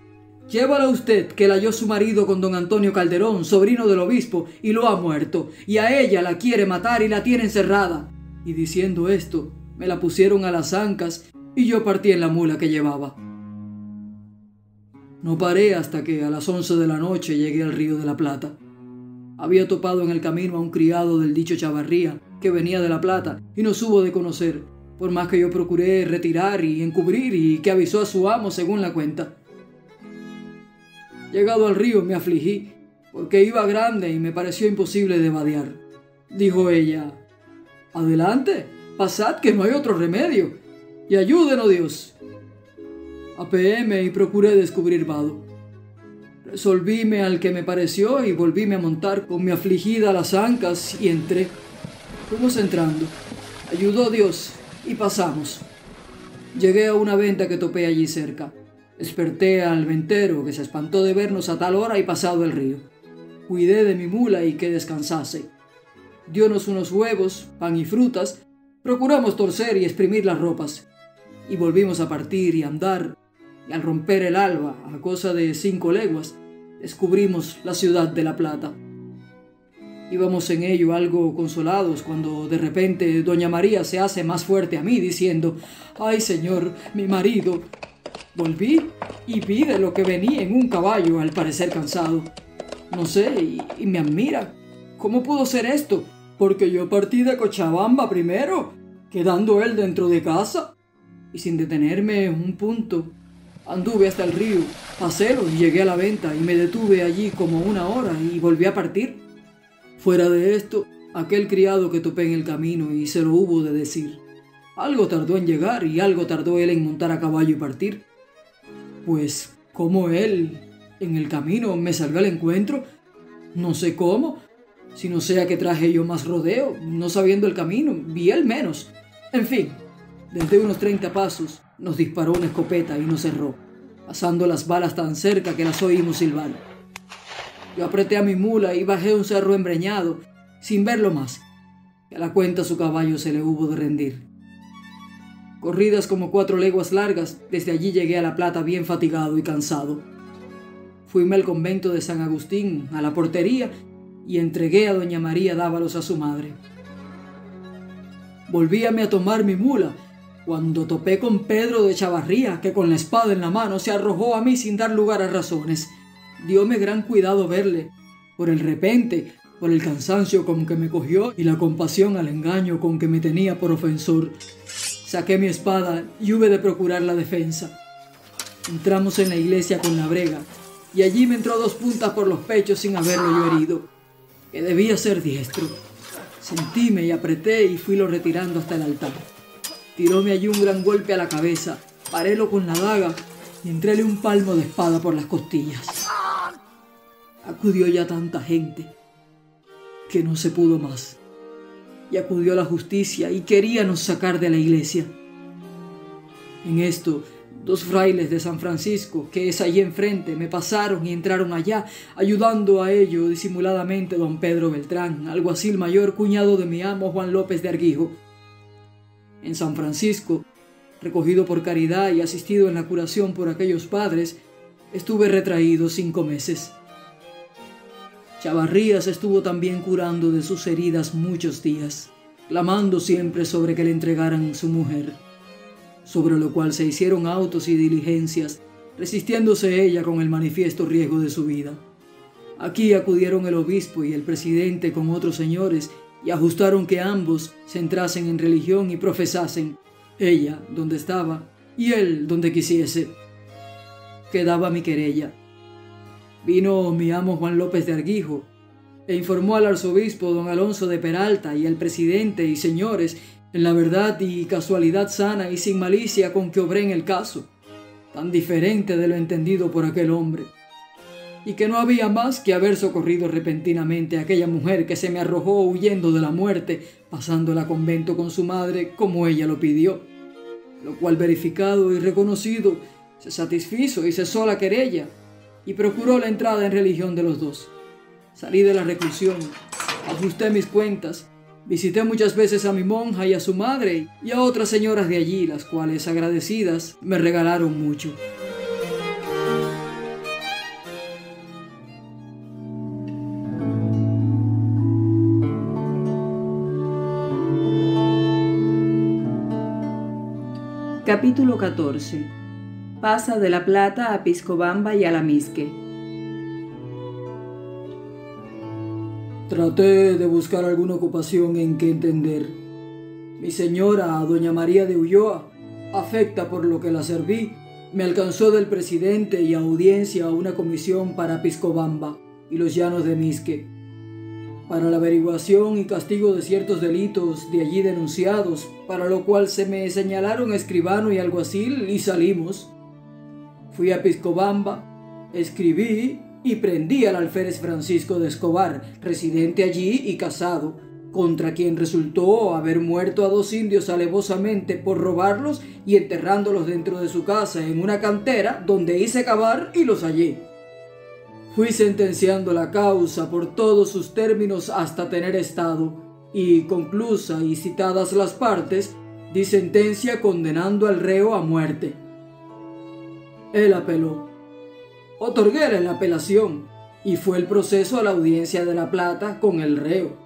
«Llévala usted, que la halló su marido con don Antonio Calderón, sobrino del obispo, y lo ha muerto, y a ella la quiere matar y la tiene encerrada». Y diciendo esto, me la pusieron a las ancas y yo partí en la mula que llevaba. No paré hasta que a las 11 de la noche llegué al Río de la Plata. Había topado en el camino a un criado del dicho Chavarría que venía de La Plata y nos hubo de conocer, por más que yo procuré retirar y encubrir, y que avisó a su amo según la cuenta. Llegado al río me afligí, porque iba grande y me pareció imposible de vadear. Dijo ella: «Adelante, pasad, que no hay otro remedio, y ayúdenos Dios». Apeéme y procuré descubrir vado. Resolvíme al que me pareció y volvíme a montar con mi afligida a las ancas y entré. Fuimos entrando. Ayudó Dios y pasamos. Llegué a una venta que topé allí cerca. Desperté al ventero, que se espantó de vernos a tal hora y pasado el río. Cuidé de mi mula y que descansase. Diónos unos huevos, pan y frutas. Procuramos torcer y exprimir las ropas. Y volvimos a partir y andar. Y al romper el alba, a cosa de 5 leguas, descubrimos la ciudad de La Plata. Íbamos en ello algo consolados cuando de repente doña María se hace más fuerte a mí diciendo: «Ay, señor, mi marido». Volví y vi de lo que venía en un caballo, al parecer cansado. No sé, y me admira. ¿Cómo pudo ser esto? Porque yo partí de Cochabamba primero, quedando él dentro de casa, y sin detenerme un punto. Anduve hasta el río, pasélo y llegué a la venta y me detuve allí como 1 hora y volví a partir. Fuera de esto, aquel criado que topé en el camino y se lo hubo de decir. Algo tardó en llegar y algo tardó él en montar a caballo y partir. Pues, como él, en el camino, me salió al encuentro, no sé cómo, si no sea que traje yo más rodeo, no sabiendo el camino, y él menos. En fin, desde unos 30 pasos, nos disparó una escopeta y nos cerró, pasando las balas tan cerca que las oímos silbar. Yo apreté a mi mula y bajé un cerro embreñado, sin verlo más, que a la cuenta su caballo se le hubo de rendir. Corridas como 4 leguas largas, desde allí llegué a La Plata bien fatigado y cansado. Fuime al convento de San Agustín, a la portería, y entregué a doña María Dávalos a su madre. Volvíame a tomar mi mula, cuando topé con Pedro de Chavarría, que con la espada en la mano se arrojó a mí sin dar lugar a razones. Dióme gran cuidado verle, por el repente, por el cansancio con que me cogió y la compasión al engaño con que me tenía por ofensor. Saqué mi espada y hube de procurar la defensa. Entramos en la iglesia con la brega, y allí me entró 2 puntas por los pechos sin haberlo yo herido, que debía ser diestro. Sentíme y apreté y fuilo retirando hasta el altar. Tiróme allí un gran golpe a la cabeza, parélo con la daga y entréle un palmo de espada por las costillas. Acudió ya tanta gente que no se pudo más, y acudió la justicia y queríanos sacar de la iglesia. En esto, 2 frailes de San Francisco, que es allí enfrente, me pasaron y entraron allá, ayudando a ello disimuladamente don Pedro Beltrán, alguacil mayor, cuñado de mi amo Juan López de Argijo. En San Francisco, recogido por caridad y asistido en la curación por aquellos padres, estuve retraído 5 meses. Chavarría se estuvo también curando de sus heridas muchos días, clamando siempre sobre que le entregaran su mujer, sobre lo cual se hicieron autos y diligencias, resistiéndose ella con el manifiesto riesgo de su vida. Aquí acudieron el obispo y el presidente con otros señores y ajustaron que ambos se entrasen en religión y profesasen, ella donde estaba y él donde quisiese. Quedaba mi querella. Vino mi amo Juan López de Arguijo e informó al arzobispo don Alonso de Peralta y al presidente y señores en la verdad y casualidad sana y sin malicia con que obré en el caso, tan diferente de lo entendido por aquel hombre, y que no había más que haber socorrido repentinamente a aquella mujer que se me arrojó huyendo de la muerte, pasándola a convento con su madre como ella lo pidió, lo cual verificado y reconocido, se satisfizo y cesó la querella, y procuró la entrada en religión de los dos. Salí de la reclusión, ajusté mis cuentas, visité muchas veces a mi monja y a su madre y a otras señoras de allí, las cuales, agradecidas, me regalaron mucho. Capítulo 14. Pasa de La Plata a Piscobamba y a La Misque. Traté de buscar alguna ocupación en que entender. Mi señora, doña María de Ulloa, afecta por lo que la serví, me alcanzó del presidente y audiencia a una comisión para Piscobamba y los llanos de Misque, para la averiguación y castigo de ciertos delitos de allí denunciados, para lo cual se me señalaron escribano y alguacil y salimos. Fui a Piscobamba, escribí y prendí al alférez Francisco de Escobar, residente allí y casado, contra quien resultó haber muerto a 2 indios alevosamente por robarlos y enterrándolos dentro de su casa en una cantera donde hice cavar y los hallé. Fui sentenciando la causa por todos sus términos hasta tener estado, y conclusa y citadas las partes, di sentencia condenando al reo a muerte. Él apeló. Otorgué la apelación, y fue el proceso a la audiencia de La Plata con el reo.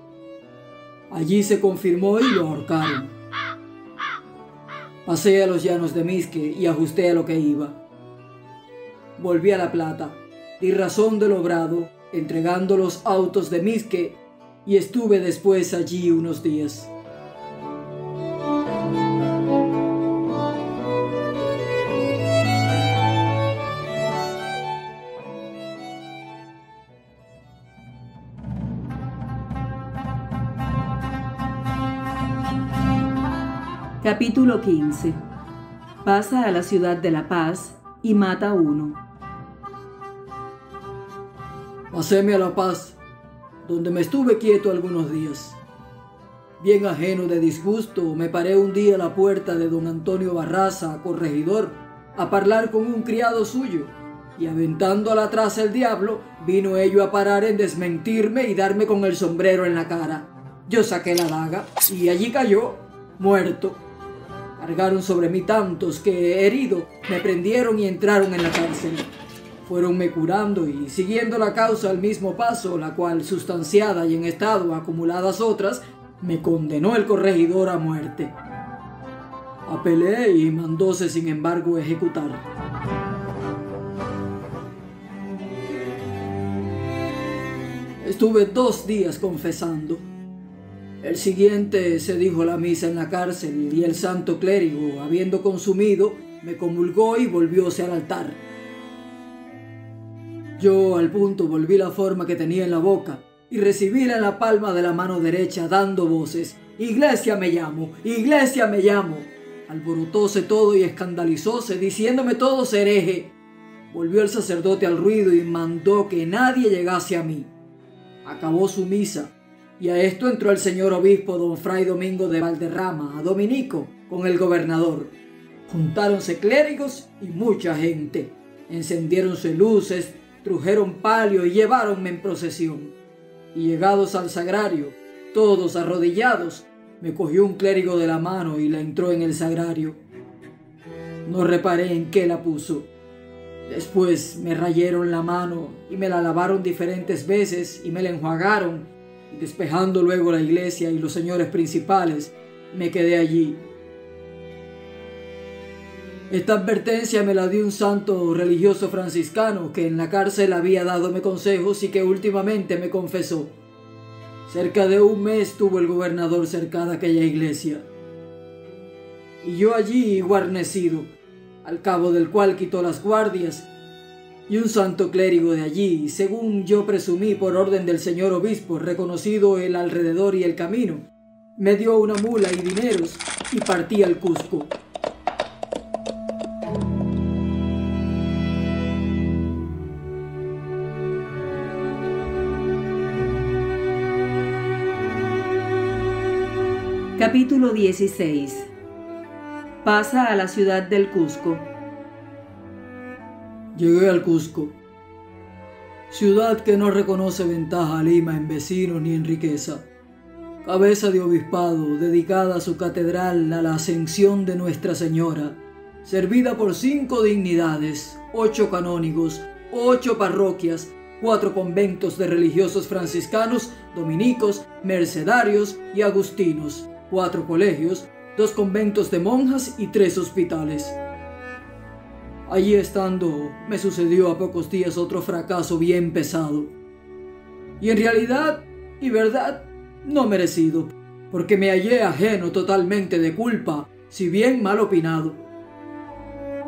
Allí se confirmó y lo ahorcaron. Pasé a los llanos de Misque y ajusté a lo que iba. Volví a La Plata. Di razón del obrado, entregando los autos de Misque, y estuve después allí unos días. Capítulo 15. Pasa a la ciudad de La Paz y mata a uno. Paséme a La Paz, donde me estuve quieto algunos días. Bien ajeno de disgusto, me paré un día a la puerta de don Antonio Barraza, corregidor, a hablar con un criado suyo, y aventando a la traza el diablo, vino ello a parar en desmentirme y darme con el sombrero en la cara. Yo saqué la daga, y allí cayó, muerto. Cargaron sobre mí tantos que, herido, me prendieron y entraron en la cárcel. Fuéronme curando y siguiendo la causa al mismo paso, la cual, sustanciada y en estado acumuladas otras, me condenó el corregidor a muerte. Apelé y mandóse sin embargo ejecutar. Estuve 2 días confesando. El siguiente se dijo la misa en la cárcel y el santo clérigo, habiendo consumido, me comulgó y volvióse al altar. Yo al punto volví la forma que tenía en la boca y recibíla en la palma de la mano derecha dando voces: «Iglesia me llamo, iglesia me llamo». Alborotóse todo y escandalizóse, diciéndome todos hereje. Volvió el sacerdote al ruido y mandó que nadie llegase a mí. Acabó su misa, y a esto entró el señor obispo don Fray Domingo de Valderrama, dominico, con el gobernador. Juntáronse clérigos y mucha gente. Encendiéronse luces, trujeron palio y lleváronme en procesión. Y llegados al sagrario, todos arrodillados, me cogió un clérigo de la mano y la entró en el sagrario. No reparé en qué la puso. Después me rayeron la mano y me la lavaron diferentes veces y me la enjuagaron, y despejando luego la iglesia y los señores principales, me quedé allí. Esta advertencia me la dio un santo religioso franciscano que en la cárcel había dadome consejos y que últimamente me confesó. Cerca de un mes tuvo el gobernador cercada aquella iglesia. Y yo allí guarnecido, al cabo del cual quitó las guardias, y un santo clérigo de allí, según yo presumí por orden del señor obispo, reconocido el alrededor y el camino, me dio una mula y dineros y partí al Cusco. Capítulo 16. Pasa a la ciudad del Cusco. Llegué al Cusco, ciudad que no reconoce ventaja a Lima en vecinos ni en riqueza, cabeza de obispado dedicada a su catedral a la ascensión de Nuestra Señora, servida por 5 dignidades, 8 canónigos, 8 parroquias, 4 conventos de religiosos franciscanos, dominicos, mercedarios y agustinos, 4 colegios, 2 conventos de monjas y 3 hospitales. Allí estando, me sucedió a pocos días otro fracaso bien pesado. Y en realidad y verdad, no merecido, porque me hallé ajeno totalmente de culpa, si bien mal opinado.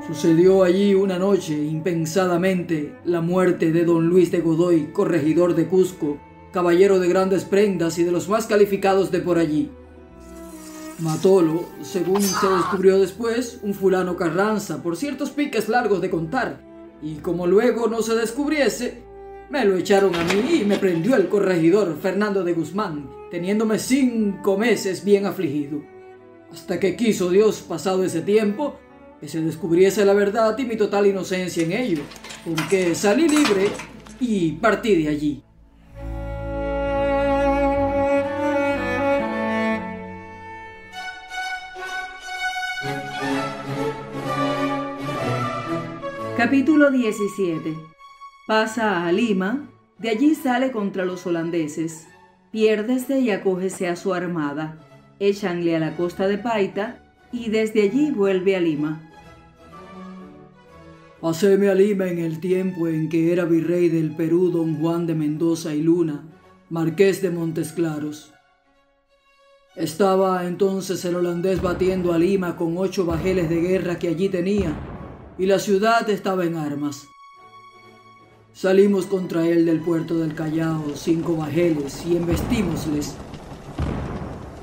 Sucedió allí una noche, impensadamente, la muerte de don Luis de Godoy, corregidor de Cusco, caballero de grandes prendas y de los más calificados de por allí. Matólo, según se descubrió después, un fulano Carranza, por ciertos piques largos de contar, y como luego no se descubriese, me lo echaron a mí y me prendió el corregidor Fernando de Guzmán, teniéndome 5 meses bien afligido, hasta que quiso Dios, pasado ese tiempo, que se descubriese la verdad y mi total inocencia en ello, con que salí libre y partí de allí. Capítulo 17. Pasa a Lima, de allí sale contra los holandeses, piérdese y acógese a su armada, échanle a la costa de Paita y desde allí vuelve a Lima. Paséme a Lima en el tiempo en que era virrey del Perú don Juan de Mendoza y Luna, marqués de Montes Claros. Estaba entonces el holandés batiendo a Lima con 8 bajeles de guerra que allí tenía, y la ciudad estaba en armas. Salimos contra él del puerto del Callao 5 bajeles y embestímosles.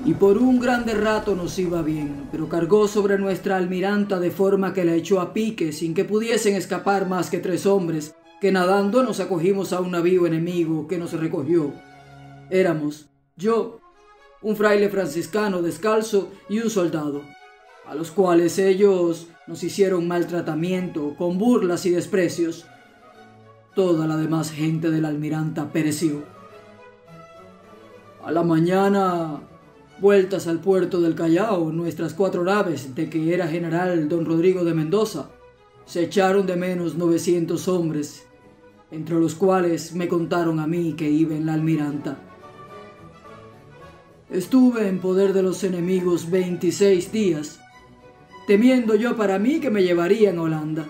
Y por un grande rato nos iba bien, pero cargó sobre nuestra almiranta de forma que la echó a pique sin que pudiesen escapar más que 3 hombres, que nadando nos acogimos a un navío enemigo que nos recogió. Éramos yo, un fraile franciscano descalzo y un soldado, a los cuales ellos nos hicieron maltratamiento con burlas y desprecios. Toda la demás gente de la almiranta pereció. A la mañana, vueltas al puerto del Callao, nuestras 4 naves, de que era general don Rodrigo de Mendoza, se echaron de menos 900 hombres, entre los cuales me contaron a mí que iba en la almiranta. Estuve en poder de los enemigos 26 días, temiendo yo para mí que me llevarían a Holanda.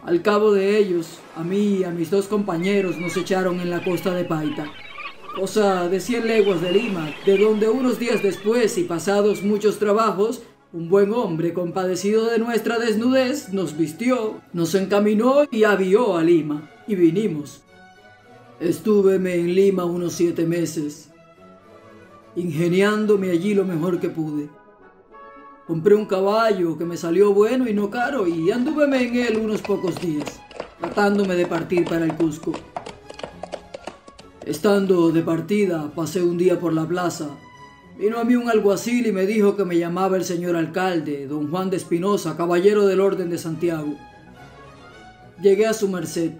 Al cabo de ellos, a mí y a mis 2 compañeros nos echaron en la costa de Paita, cosa de 100 leguas de Lima, de donde unos días después y pasados muchos trabajos, un buen hombre compadecido de nuestra desnudez nos vistió, nos encaminó y avió a Lima, y vinimos. Estúveme en Lima unos 7 meses, ingeniándome allí lo mejor que pude. Compré un caballo que me salió bueno y no caro y andúveme en él unos pocos días, tratándome de partir para el Cusco. Estando de partida, pasé un día por la plaza. Vino a mí un alguacil y me dijo que me llamaba el señor alcalde, don Juan de Espinosa, caballero del Orden de Santiago. Llegué a su merced.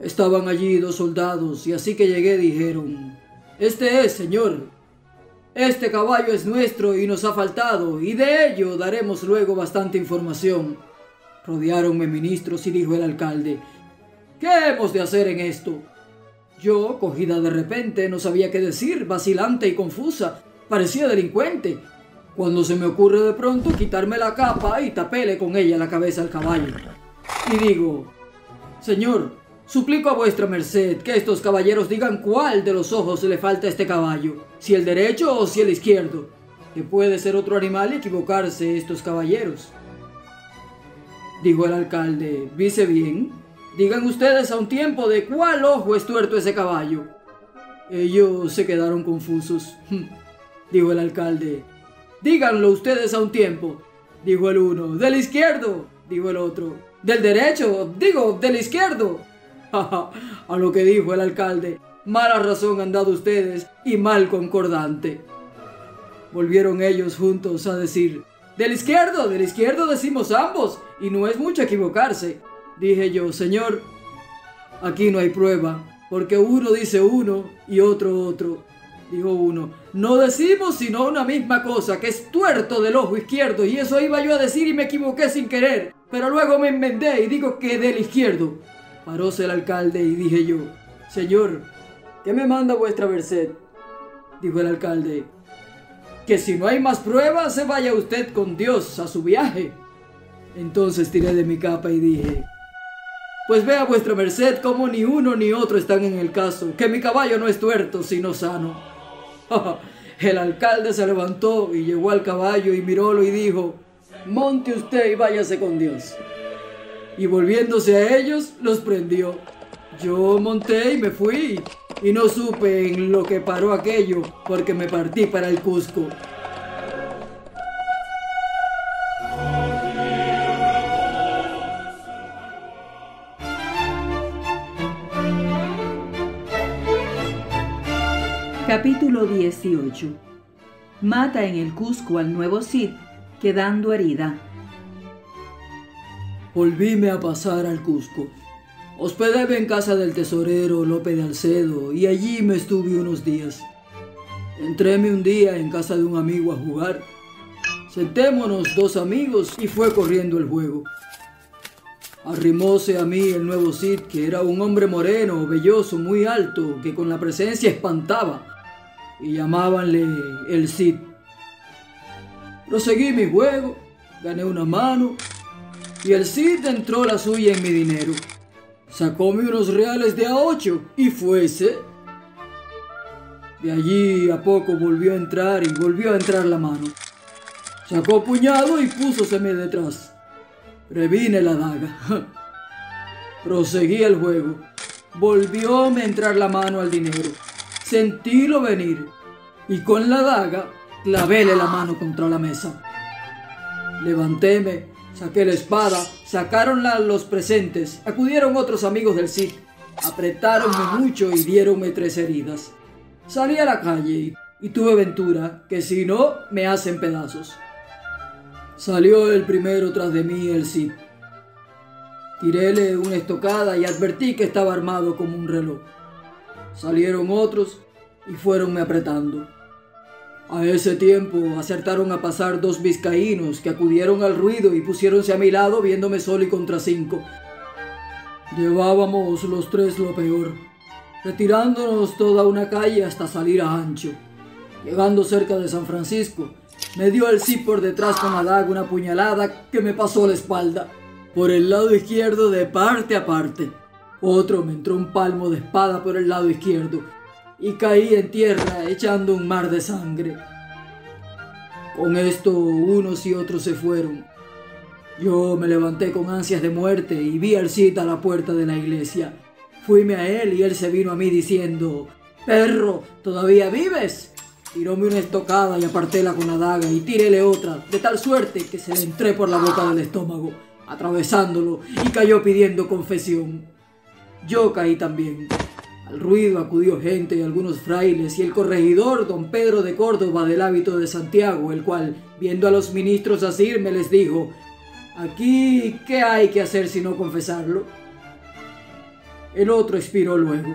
Estaban allí 2 soldados y así que llegué dijeron: «Este es, señor. Este caballo es nuestro y nos ha faltado, y de ello daremos luego bastante información». Rodeáronme ministros y dijo el alcalde: «¿Qué hemos de hacer en esto?». Yo, cogida de repente, no sabía qué decir, vacilante y confusa, parecía delincuente. cuando se me ocurre de pronto quitarme la capa y tapéle con ella la cabeza al caballo. Y digo: Señor, suplico a vuestra merced que estos caballeros digan cuál de los ojos le falta a este caballo, si el derecho o si el izquierdo, que puede ser otro animal y equivocarse estos caballeros. Dijo el alcalde: Vice bien, digan ustedes a un tiempo de cuál ojo es tuerto ese caballo. Ellos se quedaron confusos. Dijo el alcalde: Díganlo ustedes a un tiempo. Dijo el uno: Del izquierdo. Dijo el otro: Del derecho. Digo, del izquierdo. A lo que dijo el alcalde: Mala razón han dado ustedes y mal concordante. Volvieron ellos juntos a decir: del izquierdo decimos ambos, y no es mucho equivocarse. Dije yo: Señor, aquí no hay prueba, porque uno dice uno y otro otro. Dijo uno: No decimos sino una misma cosa, que es tuerto del ojo izquierdo, y eso iba yo a decir y me equivoqué sin querer, pero luego me enmendé y digo que del izquierdo. Paróse el alcalde y dije yo: Señor, ¿qué me manda vuestra merced? Dijo el alcalde: Que si no hay más pruebas, se vaya usted con Dios a su viaje. Entonces tiré de mi capa y dije: Pues vea vuestra merced cómo ni uno ni otro están en el caso, que mi caballo no es tuerto sino sano. El alcalde se levantó y llegó al caballo y mirólo y dijo: Monte usted y váyase con Dios. Y volviéndose a ellos, los prendió. Yo monté y me fui, y no supe en lo que paró aquello, porque me partí para el Cusco. Capítulo 18. Mata en el Cusco al nuevo Cid, quedando herida. Volvíme a pasar al Cusco. Hospedéme en casa del tesorero Lope de Alcedo y allí me estuve unos días. Entréme un día en casa de un amigo a jugar. Sentémonos dos amigos y fue corriendo el juego. Arrimóse a mí el nuevo Cid, que era un hombre moreno, velloso, muy alto, que con la presencia espantaba, y llamábanle el Cid. Proseguí mi juego, gané una mano, y el Cid entró la suya en mi dinero. Sacóme unos reales de a8 y fuese. De allí a poco volvió a entrar y volvió a entrar la mano. Sacó puñado y púsoseme detrás. Previne la daga. Proseguí el juego. Volvióme a entrar la mano al dinero. Sentílo venir y con la daga clavéle la mano contra la mesa. Levantéme, saqué la espada, sacaronla los presentes, acudieron otros amigos del Cid, apretáronme mucho y diéronme 3 heridas. Salí a la calle y tuve ventura, que si no, me hacen pedazos. Salió el primero tras de mí el Cid. Tiréle una estocada y advertí que estaba armado como un reloj. Salieron otros y fuéronme apretando. A ese tiempo acertaron a pasar 2 vizcaínos que acudieron al ruido y pusiéronse a mi lado viéndome solo y contra 5. Llevábamos los 3 lo peor, retirándonos toda una calle hasta salir a Ancho. Llegando cerca de San Francisco, me dio el Cid por detrás con la daga una puñalada que me pasó la espalda, por el lado izquierdo de parte a parte. Otro me entró un palmo de espada por el lado izquierdo y caí en tierra echando un mar de sangre. Con esto unos y otros se fueron. Yo me levanté con ansias de muerte y vi al Cid a la puerta de la iglesia. Fuime a él y él se vino a mí diciendo: «Perro, ¿todavía vives?». Tiróme una estocada y apartéla con la daga y tiréle otra, de tal suerte que se le entré por la boca del estómago, atravesándolo, y cayó pidiendo confesión. Yo caí también. Al ruido acudió gente y algunos frailes y el corregidor don Pedro de Córdoba del hábito de Santiago, el cual, viendo a los ministros asirme, les dijo: «Aquí, ¿qué hay que hacer sino confesarlo?». El otro expiró luego.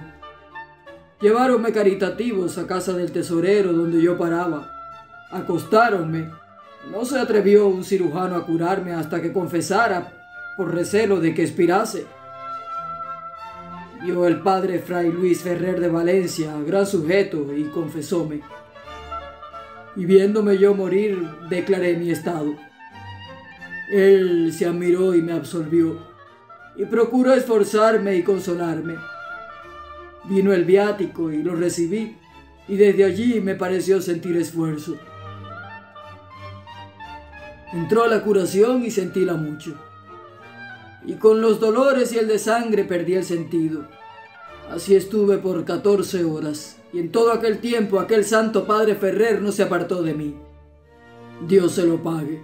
Lleváronme caritativos a casa del tesorero donde yo paraba. Acostáronme. No se atrevió un cirujano a curarme hasta que confesara, por recelo de que expirase. Vio el padre Fray Luis Ferrer de Valencia, gran sujeto, y confesóme. y viéndome yo morir, declaré mi estado. Él se admiró y me absolvió, y procuró esforzarme y consolarme. Vino el viático y lo recibí, y desde allí me pareció sentir esfuerzo. Entró la curación y sentíla mucho, y con los dolores y el de sangre perdí el sentido. Así estuve por 14 horas, y en todo aquel tiempo aquel santo padre Ferrer no se apartó de mí. Dios se lo pague.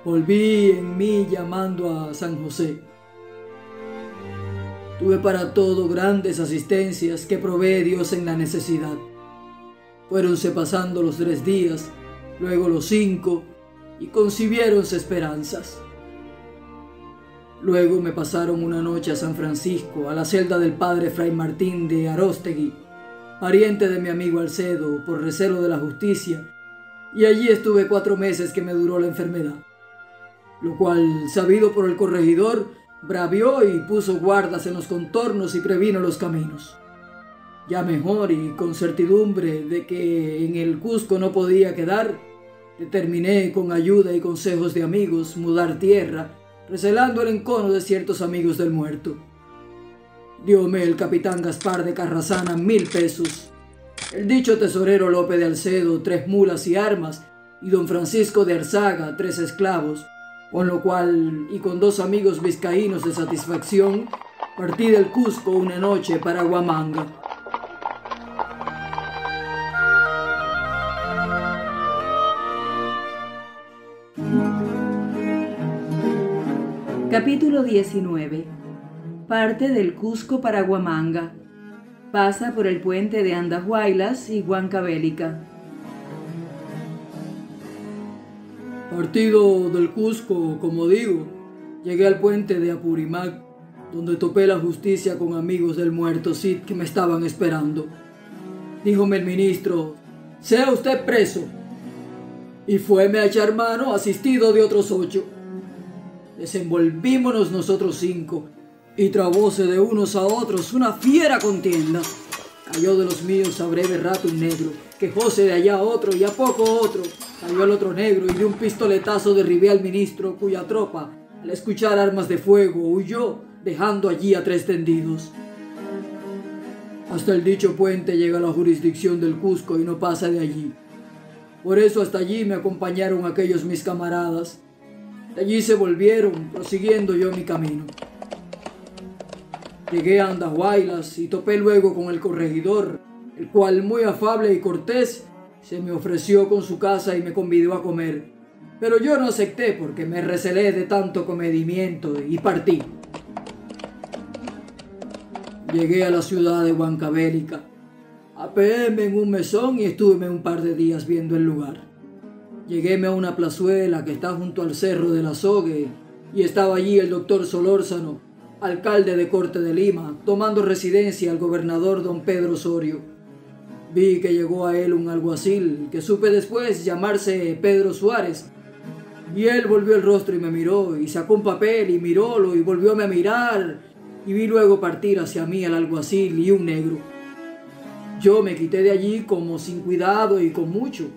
Volví en mí llamando a San José. Tuve para todo grandes asistencias que provee Dios en la necesidad. Fuéronse pasando los 3 días, luego los 5, y concibiéronse esperanzas. Luego me pasaron una noche a San Francisco, a la celda del padre Fray Martín de Aróstegui, pariente de mi amigo Alcedo, por recelo de la justicia, y allí estuve 4 meses que me duró la enfermedad, lo cual, sabido por el corregidor, bravió y puso guardas en los contornos y previno los caminos. Ya mejor y con certidumbre de que en el Cusco no podía quedar, determiné con ayuda y consejos de amigos mudar tierra, recelando el encono de ciertos amigos del muerto. Dióme el capitán Gaspar de Carrazana 1000 pesos, el dicho tesorero Lope de Alcedo 3 mulas y armas, y don Francisco de Arzaga 3 esclavos, con lo cual, y con 2 amigos vizcaínos de satisfacción, partí del Cusco una noche para Huamanga. Capítulo 19. Parte del Cusco para Huamanga. Pasa por el puente de Andahuaylas y Huancavelica. Partido del Cusco, como digo, llegué al puente de Apurimac, donde topé la justicia con amigos del muerto Cid que me estaban esperando. Díjome el ministro: «Sea usted preso». Y fueme a echar mano asistido de otros 8. Desenvolvímonos nosotros 5, y trabóse de unos a otros una fiera contienda. Cayó de los míos a breve rato un negro, quejóse de allá otro y a poco otro. Cayó el otro negro y de un pistoletazo derribé al ministro, cuya tropa, al escuchar armas de fuego, huyó, dejando allí a 3 tendidos. Hasta el dicho puente llega la jurisdicción del Cusco y no pasa de allí. Por eso hasta allí me acompañaron aquellos mis camaradas. De allí se volvieron, prosiguiendo yo mi camino. Llegué a Andahuaylas y topé luego con el corregidor, el cual, muy afable y cortés, se me ofreció con su casa y me convidó a comer. Pero yo no acepté porque me recelé de tanto comedimiento y partí. Llegué a la ciudad de Huancavelica. Apeéme en un mesón y estuve un par de días viendo el lugar. Lleguéme a una plazuela que está junto al Cerro del Azogue y estaba allí el doctor Solórzano, alcalde de Corte de Lima, tomando residencia al gobernador don Pedro Osorio. Vi que llegó a él un alguacil, que supe después llamarse Pedro Suárez, y él volvió el rostro y me miró, y sacó un papel y mirólo y volvióme a mirar, y vi luego partir hacia mí al alguacil y un negro. Yo me quité de allí como sin cuidado y con mucho.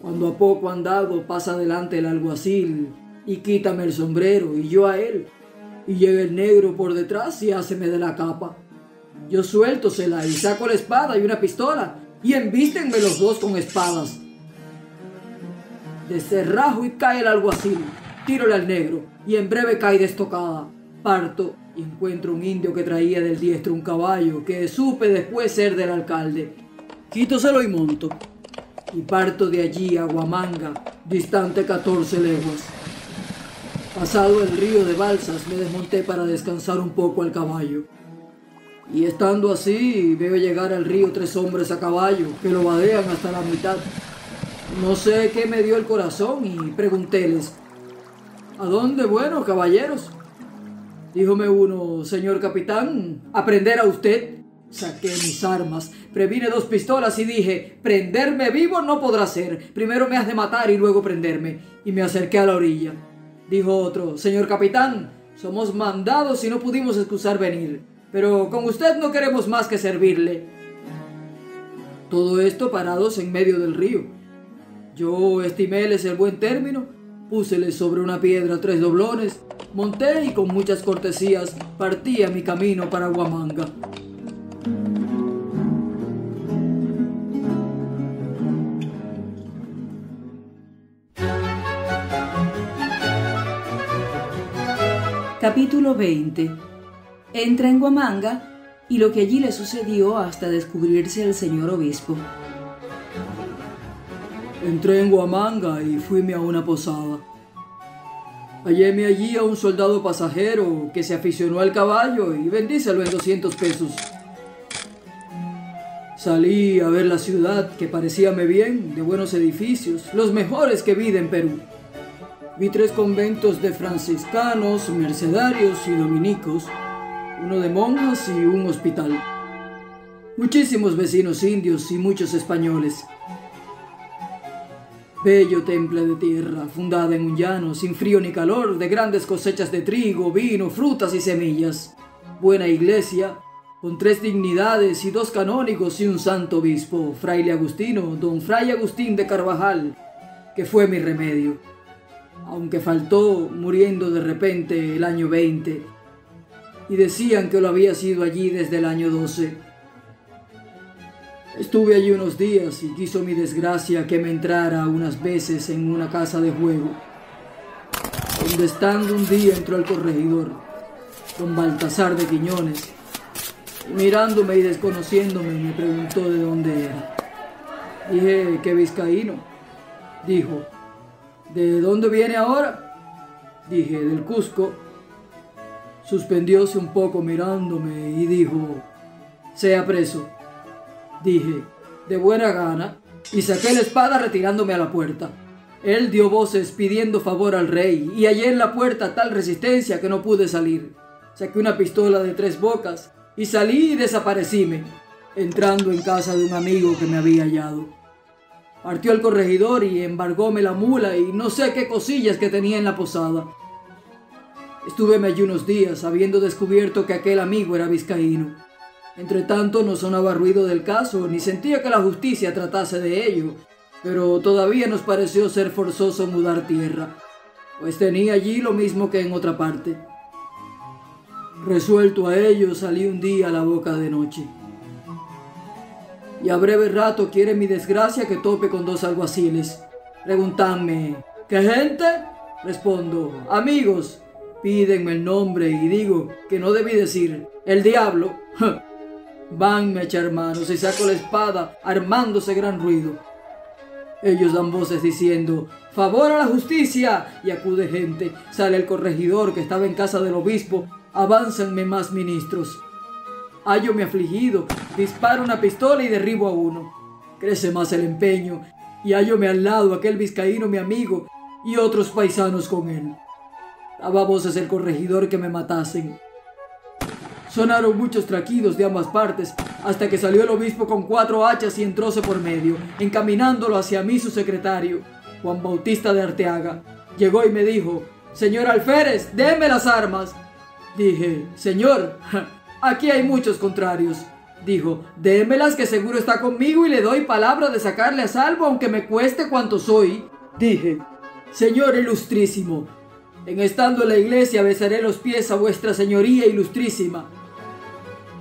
Cuando a poco andado pasa delante el alguacil y quítame el sombrero y yo a él, y llega el negro por detrás y háceme de la capa. Yo suéltosela y saco la espada y una pistola y embístenme los 2 con espadas. Descerrajo y cae el alguacil, tírole al negro y en breve cae de estocada. Parto y encuentro un indio que traía del diestro un caballo que supe después ser del alcalde. Quítoselo y monto. Y parto de allí a Huamanga, distante 14 leguas. Pasado el río de Balsas, me desmonté para descansar un poco al caballo. Y estando así, veo llegar al río 3 hombres a caballo, que lo vadean hasta la mitad. No sé qué me dio el corazón y preguntéles: ¿a dónde, bueno, caballeros? Díjome uno: señor capitán, ¿a prender a usted? Saqué mis armas, previne 2 pistolas y dije: prenderme vivo no podrá ser, primero me has de matar y luego prenderme. Y me acerqué a la orilla. Dijo otro: señor capitán, somos mandados y no pudimos excusar venir, pero con usted no queremos más que servirle. Todo esto parados en medio del río. Yo estiméles el buen término, púseles sobre una piedra 3 doblones, monté y con muchas cortesías partí a mi camino para Huamanga. Capítulo 20. Entra en Huamanga y lo que allí le sucedió hasta descubrirse el señor obispo. Entré en Huamanga y fuime a una posada. Halléme allí a un soldado pasajero que se aficionó al caballo y vendíselo en 200 pesos. Salí a ver la ciudad, que parecíame bien, de buenos edificios, los mejores que vi en Perú. Vi 3 conventos de franciscanos, mercedarios y dominicos, uno de monjas y un hospital. Muchísimos vecinos indios y muchos españoles. Bello temple de tierra, fundada en un llano, sin frío ni calor, de grandes cosechas de trigo, vino, frutas y semillas. Buena iglesia, con 3 dignidades y 2 canónigos y un santo obispo, fraile Agustino, don Fray Agustín de Carvajal, que fue mi remedio, aunque faltó muriendo de repente el año 20, y decían que lo había sido allí desde el año 12. Estuve allí unos días y quiso mi desgracia que me entrara unas veces en una casa de juego, donde estando un día entró el corregidor, don Baltasar de Quiñones, y mirándome y desconociéndome me preguntó de dónde era. Dije que vizcaíno. Dijo: ¿de dónde viene ahora? Dije: del Cusco. Suspendióse un poco mirándome y dijo: sea preso. Dije: de buena gana, y saqué la espada retirándome a la puerta. Él dio voces pidiendo favor al rey, y hallé en la puerta tal resistencia que no pude salir. Saqué una pistola de 3 bocas, y salí y desaparecíme, entrando en casa de un amigo que me había hallado. Partió el corregidor y embargóme la mula y no sé qué cosillas que tenía en la posada. Estúveme allí unos días, habiendo descubierto que aquel amigo era vizcaíno. Entretanto no sonaba ruido del caso, ni sentía que la justicia tratase de ello, pero todavía nos pareció ser forzoso mudar tierra, pues tenía allí lo mismo que en otra parte. Resuelto a ello, salí un día a la boca de noche. Y a breve rato quiere mi desgracia que tope con 2 alguaciles. Preguntanme: ¿qué gente? Respondo: amigos. Pídenme el nombre y digo que no debí decir: el diablo. Vanme a echar manos y saco la espada, armándose gran ruido. Ellos dan voces diciendo: ¡favor a la justicia! Y acude gente. Sale el corregidor que estaba en casa del obispo. Avánzanme más ministros. Hállome afligido, disparo una pistola y derribo a uno. Crece más el empeño, y hállome al lado aquel vizcaíno mi amigo y otros paisanos con él. Daba voces el corregidor que me matasen. Sonaron muchos traquidos de ambas partes, hasta que salió el obispo con 4 hachas y entróse por medio, encaminándolo hacia mí su secretario, Juan Bautista de Arteaga. Llegó y me dijo: señor alférez, déme las armas. Dije: señor, aquí hay muchos contrarios. Dijo: démelas, que seguro está conmigo y le doy palabra de sacarle a salvo, aunque me cueste cuanto soy. Dije: señor ilustrísimo, en estando en la iglesia besaré los pies a vuestra señoría ilustrísima.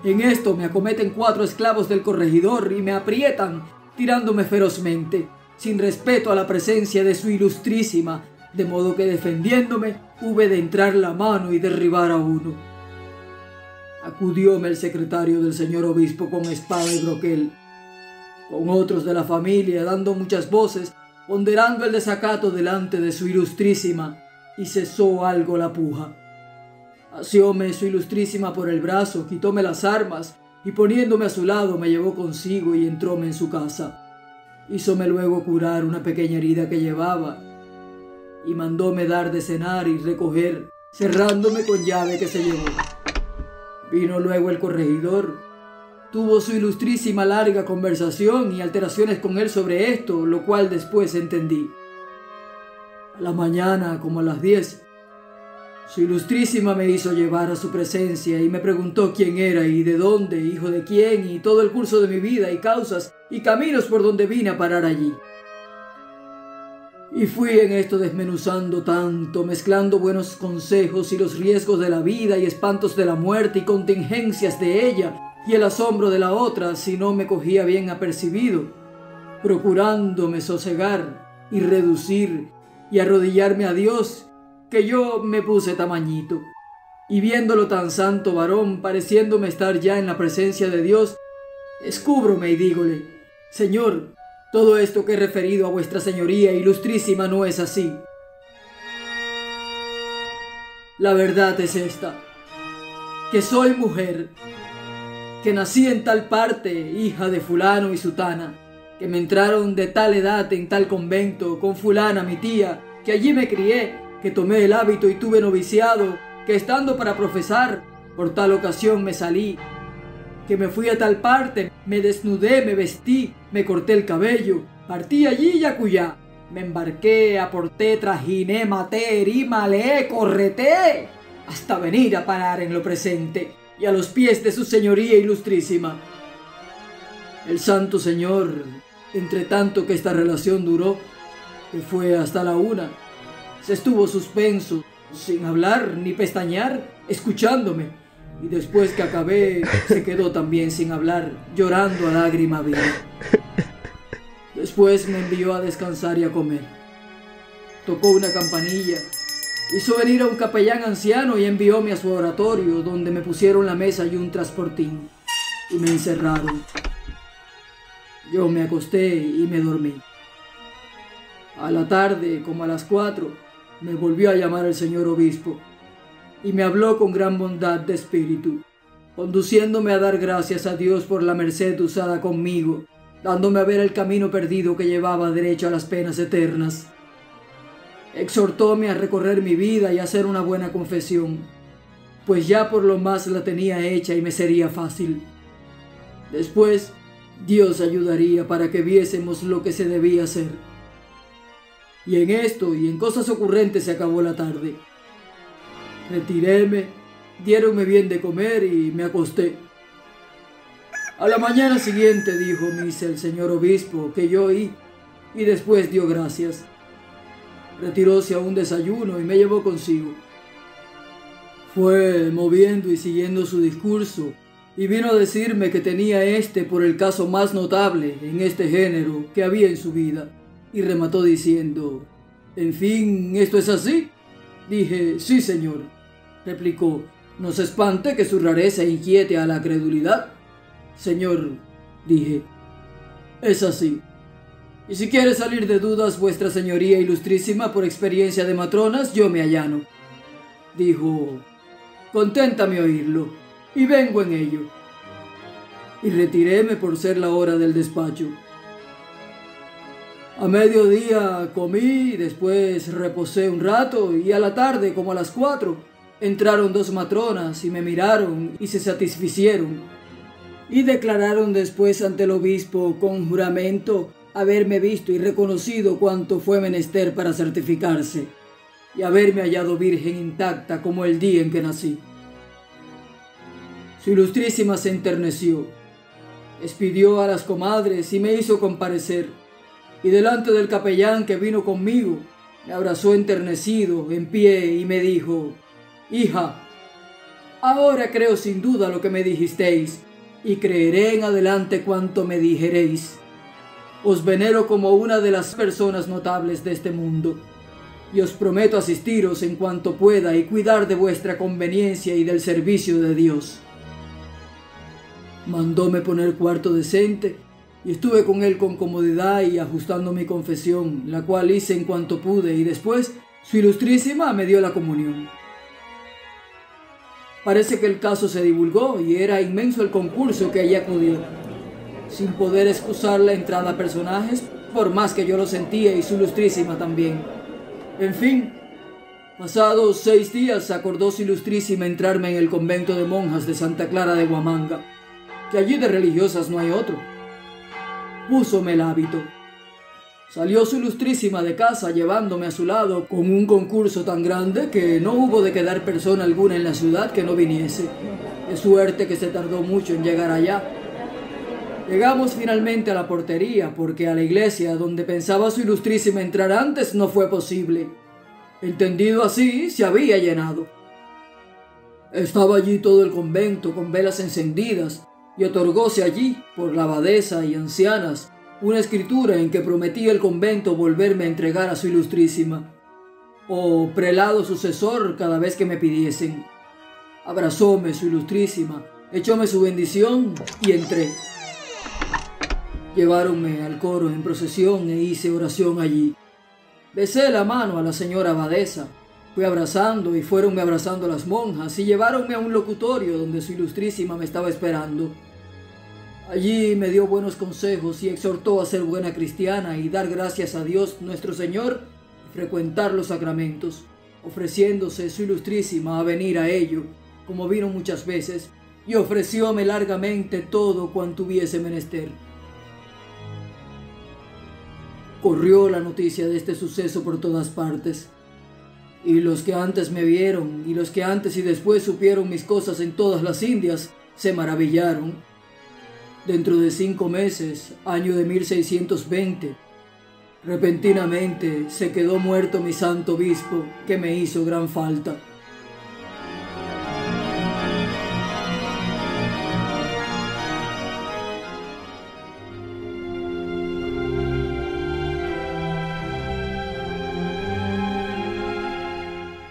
En esto me acometen 4 esclavos del corregidor y me aprietan, tirándome ferozmente, sin respeto a la presencia de su ilustrísima, de modo que defendiéndome hube de entrar la mano y derribar a uno. Acudióme el secretario del señor obispo con espada y broquel, con otros de la familia dando muchas voces, ponderando el desacato delante de su ilustrísima, y cesó algo la puja. Asióme su ilustrísima por el brazo, quitóme las armas, y poniéndome a su lado me llevó consigo y entróme en su casa. Hízome luego curar una pequeña herida que llevaba, y mandóme dar de cenar y recoger, cerrándome con llave que se llevó. Vino luego el corregidor. Tuvo su ilustrísima larga conversación y alteraciones con él sobre esto, lo cual después entendí. A la mañana, como a las 10, su ilustrísima me hizo llevar a su presencia y me preguntó quién era y de dónde, hijo de quién, y todo el curso de mi vida y causas y caminos por donde vine a parar allí. Y fui en esto desmenuzando tanto, mezclando buenos consejos y los riesgos de la vida y espantos de la muerte y contingencias de ella y el asombro de la otra si no me cogía bien apercibido, procurándome sosegar y reducir y arrodillarme a Dios, que yo me puse tamañito. Y viéndolo tan santo varón, pareciéndome estar ya en la presencia de Dios, descúbrome y dígole: Señor, todo esto que he referido a vuestra señoría ilustrísima no es así. La verdad es esta, que soy mujer, que nací en tal parte, hija de fulano y sutana, que me entraron de tal edad en tal convento, con fulana mi tía, que allí me crié, que tomé el hábito y tuve noviciado, que estando para profesar, por tal ocasión me salí, que me fui a tal parte, me desnudé, me vestí, me corté el cabello, partí allí y acullá, me embarqué, aporté, trajiné, maté, herí, maleé, correté, hasta venir a parar en lo presente y a los pies de su señoría ilustrísima. El santo señor, entre tanto que esta relación duró, que fue hasta la 1, se estuvo suspenso, sin hablar ni pestañear, escuchándome, y después que acabé se quedó también sin hablar, llorando a lágrima viva. Después me envió a descansar y a comer. Tocó una campanilla, hizo venir a un capellán anciano y envióme a su oratorio, donde me pusieron la mesa y un transportín, y me encerraron. Yo me acosté y me dormí. A la tarde, como a las 4, me volvió a llamar el señor obispo y me habló con gran bondad de espíritu, conduciéndome a dar gracias a Dios por la merced usada conmigo, dándome a ver el camino perdido que llevaba derecho a las penas eternas. Exhortóme a recorrer mi vida y a hacer una buena confesión, pues ya por lo más la tenía hecha y me sería fácil. Después, Dios ayudaría para que viésemos lo que se debía hacer. Y en esto y en cosas ocurrentes se acabó la tarde. Retiréme, diéronme bien de comer y me acosté. A la mañana siguiente dijo misa el señor obispo que yo oí y después dio gracias. Retiróse a un desayuno y me llevó consigo. Fue moviendo y siguiendo su discurso y vino a decirme que tenía por el caso más notable en este género que había en su vida, y remató diciendo: «En fin, ¿esto es así?». Dije: «Sí, señor». Replicó: «No se espante que su rareza inquiete a la credulidad». «Señor», dije, «es así. Y si quiere salir de dudas vuestra señoría ilustrísima por experiencia de matronas, yo me allano». Dijo: «Conténtame oírlo, y vengo en ello». Y retiréme por ser la hora del despacho. A mediodía comí, después reposé un rato, y a la tarde, como a las 4, entraron 2 matronas y me miraron y se satisficieron, y declararon después ante el obispo con juramento haberme visto y reconocido cuanto fue menester para certificarse, y haberme hallado virgen intacta como el día en que nací. Su ilustrísima se enterneció, despidió a las comadres y me hizo comparecer, y delante del capellán que vino conmigo, me abrazó enternecido en pie y me dijo: «Hija, ahora creo sin duda lo que me dijisteis, y creeré en adelante cuanto me dijereis. Os venero como una de las personas notables de este mundo, y os prometo asistiros en cuanto pueda y cuidar de vuestra conveniencia y del servicio de Dios». Mandóme poner cuarto decente, y estuve con él con comodidad y ajustando mi confesión, la cual hice en cuanto pude, y después su ilustrísima me dio la comunión. Parece que el caso se divulgó y era inmenso el concurso que allí acudió, sin poder excusar la entrada a personajes, por más que yo lo sentía y su ilustrísima también. En fin, pasados 6 días acordó su ilustrísima entrarme en el convento de monjas de Santa Clara de Huamanga, que allí de religiosas no hay otro. Púsome el hábito. Salió su ilustrísima de casa llevándome a su lado con un concurso tan grande que no hubo de quedar persona alguna en la ciudad que no viniese, de suerte que se tardó mucho en llegar allá. Llegamos finalmente a la portería, porque a la iglesia donde pensaba su ilustrísima entrar antes no fue posible. Entendido así, se había llenado. Estaba allí todo el convento con velas encendidas, y otorgóse allí, por la abadesa y ancianas, una escritura en que prometía el convento volverme a entregar a su ilustrísima, o prelado sucesor cada vez que me pidiesen. Abrazóme su ilustrísima, echóme su bendición y entré. Lleváronme al coro en procesión e hice oración allí. Besé la mano a la señora abadesa, fui abrazando y fuéronme abrazando las monjas y lleváronme a un locutorio donde su ilustrísima me estaba esperando. Allí me dio buenos consejos y exhortó a ser buena cristiana y dar gracias a Dios nuestro Señor y frecuentar los sacramentos, ofreciéndose su ilustrísima a venir a ello, como vino muchas veces, y ofrecióme largamente todo cuanto hubiese menester. Corrió la noticia de este suceso por todas partes, y los que antes me vieron y los que antes y después supieron mis cosas en todas las Indias se maravillaron. Dentro de 5 meses, año de 1620, repentinamente se quedó muerto mi santo obispo, que me hizo gran falta.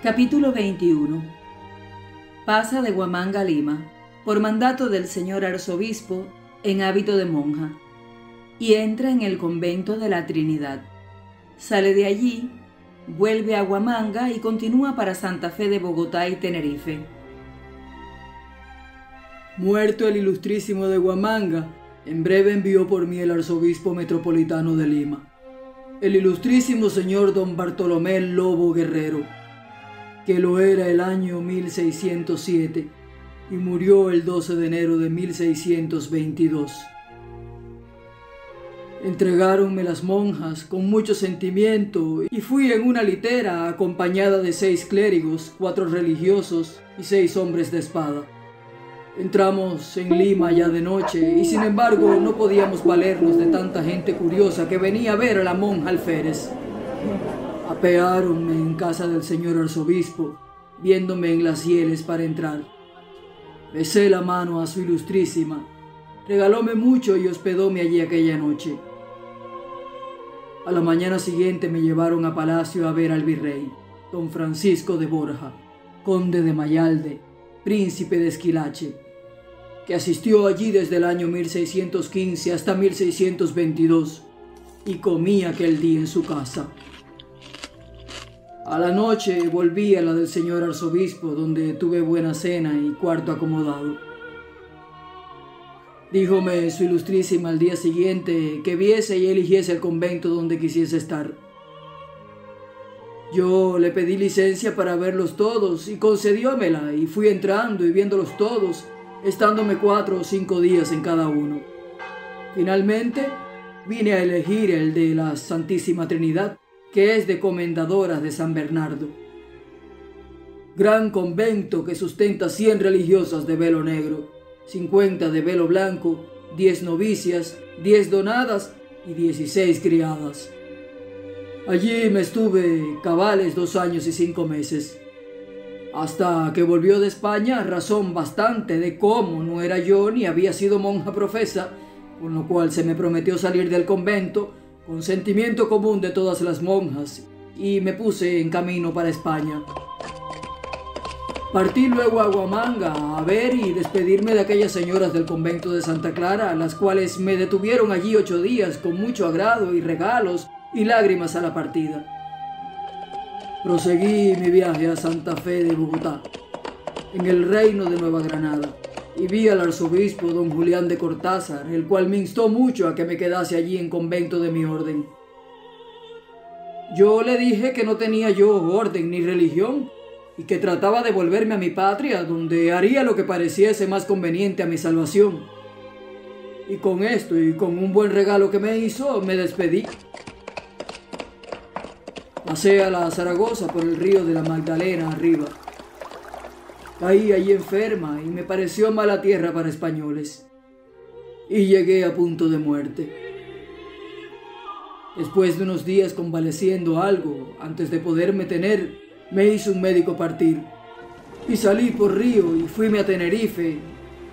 Capítulo 21. Pasa de Huamanga a Lima, por mandato del señor arzobispo, en hábito de monja, y entra en el convento de la Trinidad. Sale de allí, vuelve a Huamanga y continúa para Santa Fe de Bogotá y Tenerife. Muerto el ilustrísimo de Huamanga, en breve envió por mí el arzobispo metropolitano de Lima, el ilustrísimo señor don Bartolomé Lobo Guerrero, que lo era el año 1607 y murió el 12 de enero de 1622. Entregáronme las monjas con mucho sentimiento y fui en una litera acompañada de 6 clérigos, 4 religiosos y 6 hombres de espada. Entramos en Lima ya de noche y sin embargo no podíamos valernos de tanta gente curiosa que venía a ver a la monja alférez. Apeáronme en casa del señor arzobispo, viéndome en las hieles para entrar. Besé la mano a su ilustrísima, regalóme mucho y hospedóme allí aquella noche. A la mañana siguiente me llevaron a palacio a ver al virrey, don Francisco de Borja, conde de Mayalde, príncipe de Esquilache, que asistió allí desde el año 1615 hasta 1622 y comí aquel día en su casa. A la noche volví a la del señor arzobispo, donde tuve buena cena y cuarto acomodado. Díjome su ilustrísima al día siguiente que viese y eligiese el convento donde quisiese estar. Yo le pedí licencia para verlos todos y concediómela, y fui entrando y viéndolos todos, estándome 4 o 5 días en cada uno. Finalmente vine a elegir el de la Santísima Trinidad, que es de Comendadoras de San Bernardo. Gran convento que sustenta 100 religiosas de velo negro, 50 de velo blanco, 10 novicias, 10 donadas y 16 criadas. Allí me estuve cabales 2 años y 5 meses, hasta que volvió de España razón bastante de cómo no era yo ni había sido monja profesa, con lo cual se me prometió salir del convento con sentimiento común de todas las monjas, y me puse en camino para España. Partí luego a Huamanga a ver y despedirme de aquellas señoras del convento de Santa Clara, las cuales me detuvieron allí 8 días con mucho agrado y regalos y lágrimas a la partida. Proseguí mi viaje a Santa Fe de Bogotá, en el reino de Nueva Granada, y vi al arzobispo don Julián de Cortázar, el cual me instó mucho a que me quedase allí en convento de mi orden. Yo le dije que no tenía yo orden ni religión, y que trataba de volverme a mi patria, donde haría lo que pareciese más conveniente a mi salvación. Y con esto, y con un buen regalo que me hizo, me despedí. Pasé a la Zaragoza por el río de la Magdalena arriba. Caí allí enferma y me pareció mala tierra para españoles. y llegué a punto de muerte. Después de unos días convaleciendo algo, antes de poderme tener, me hizo un médico partir. Y salí por Río y fuime a Tenerife,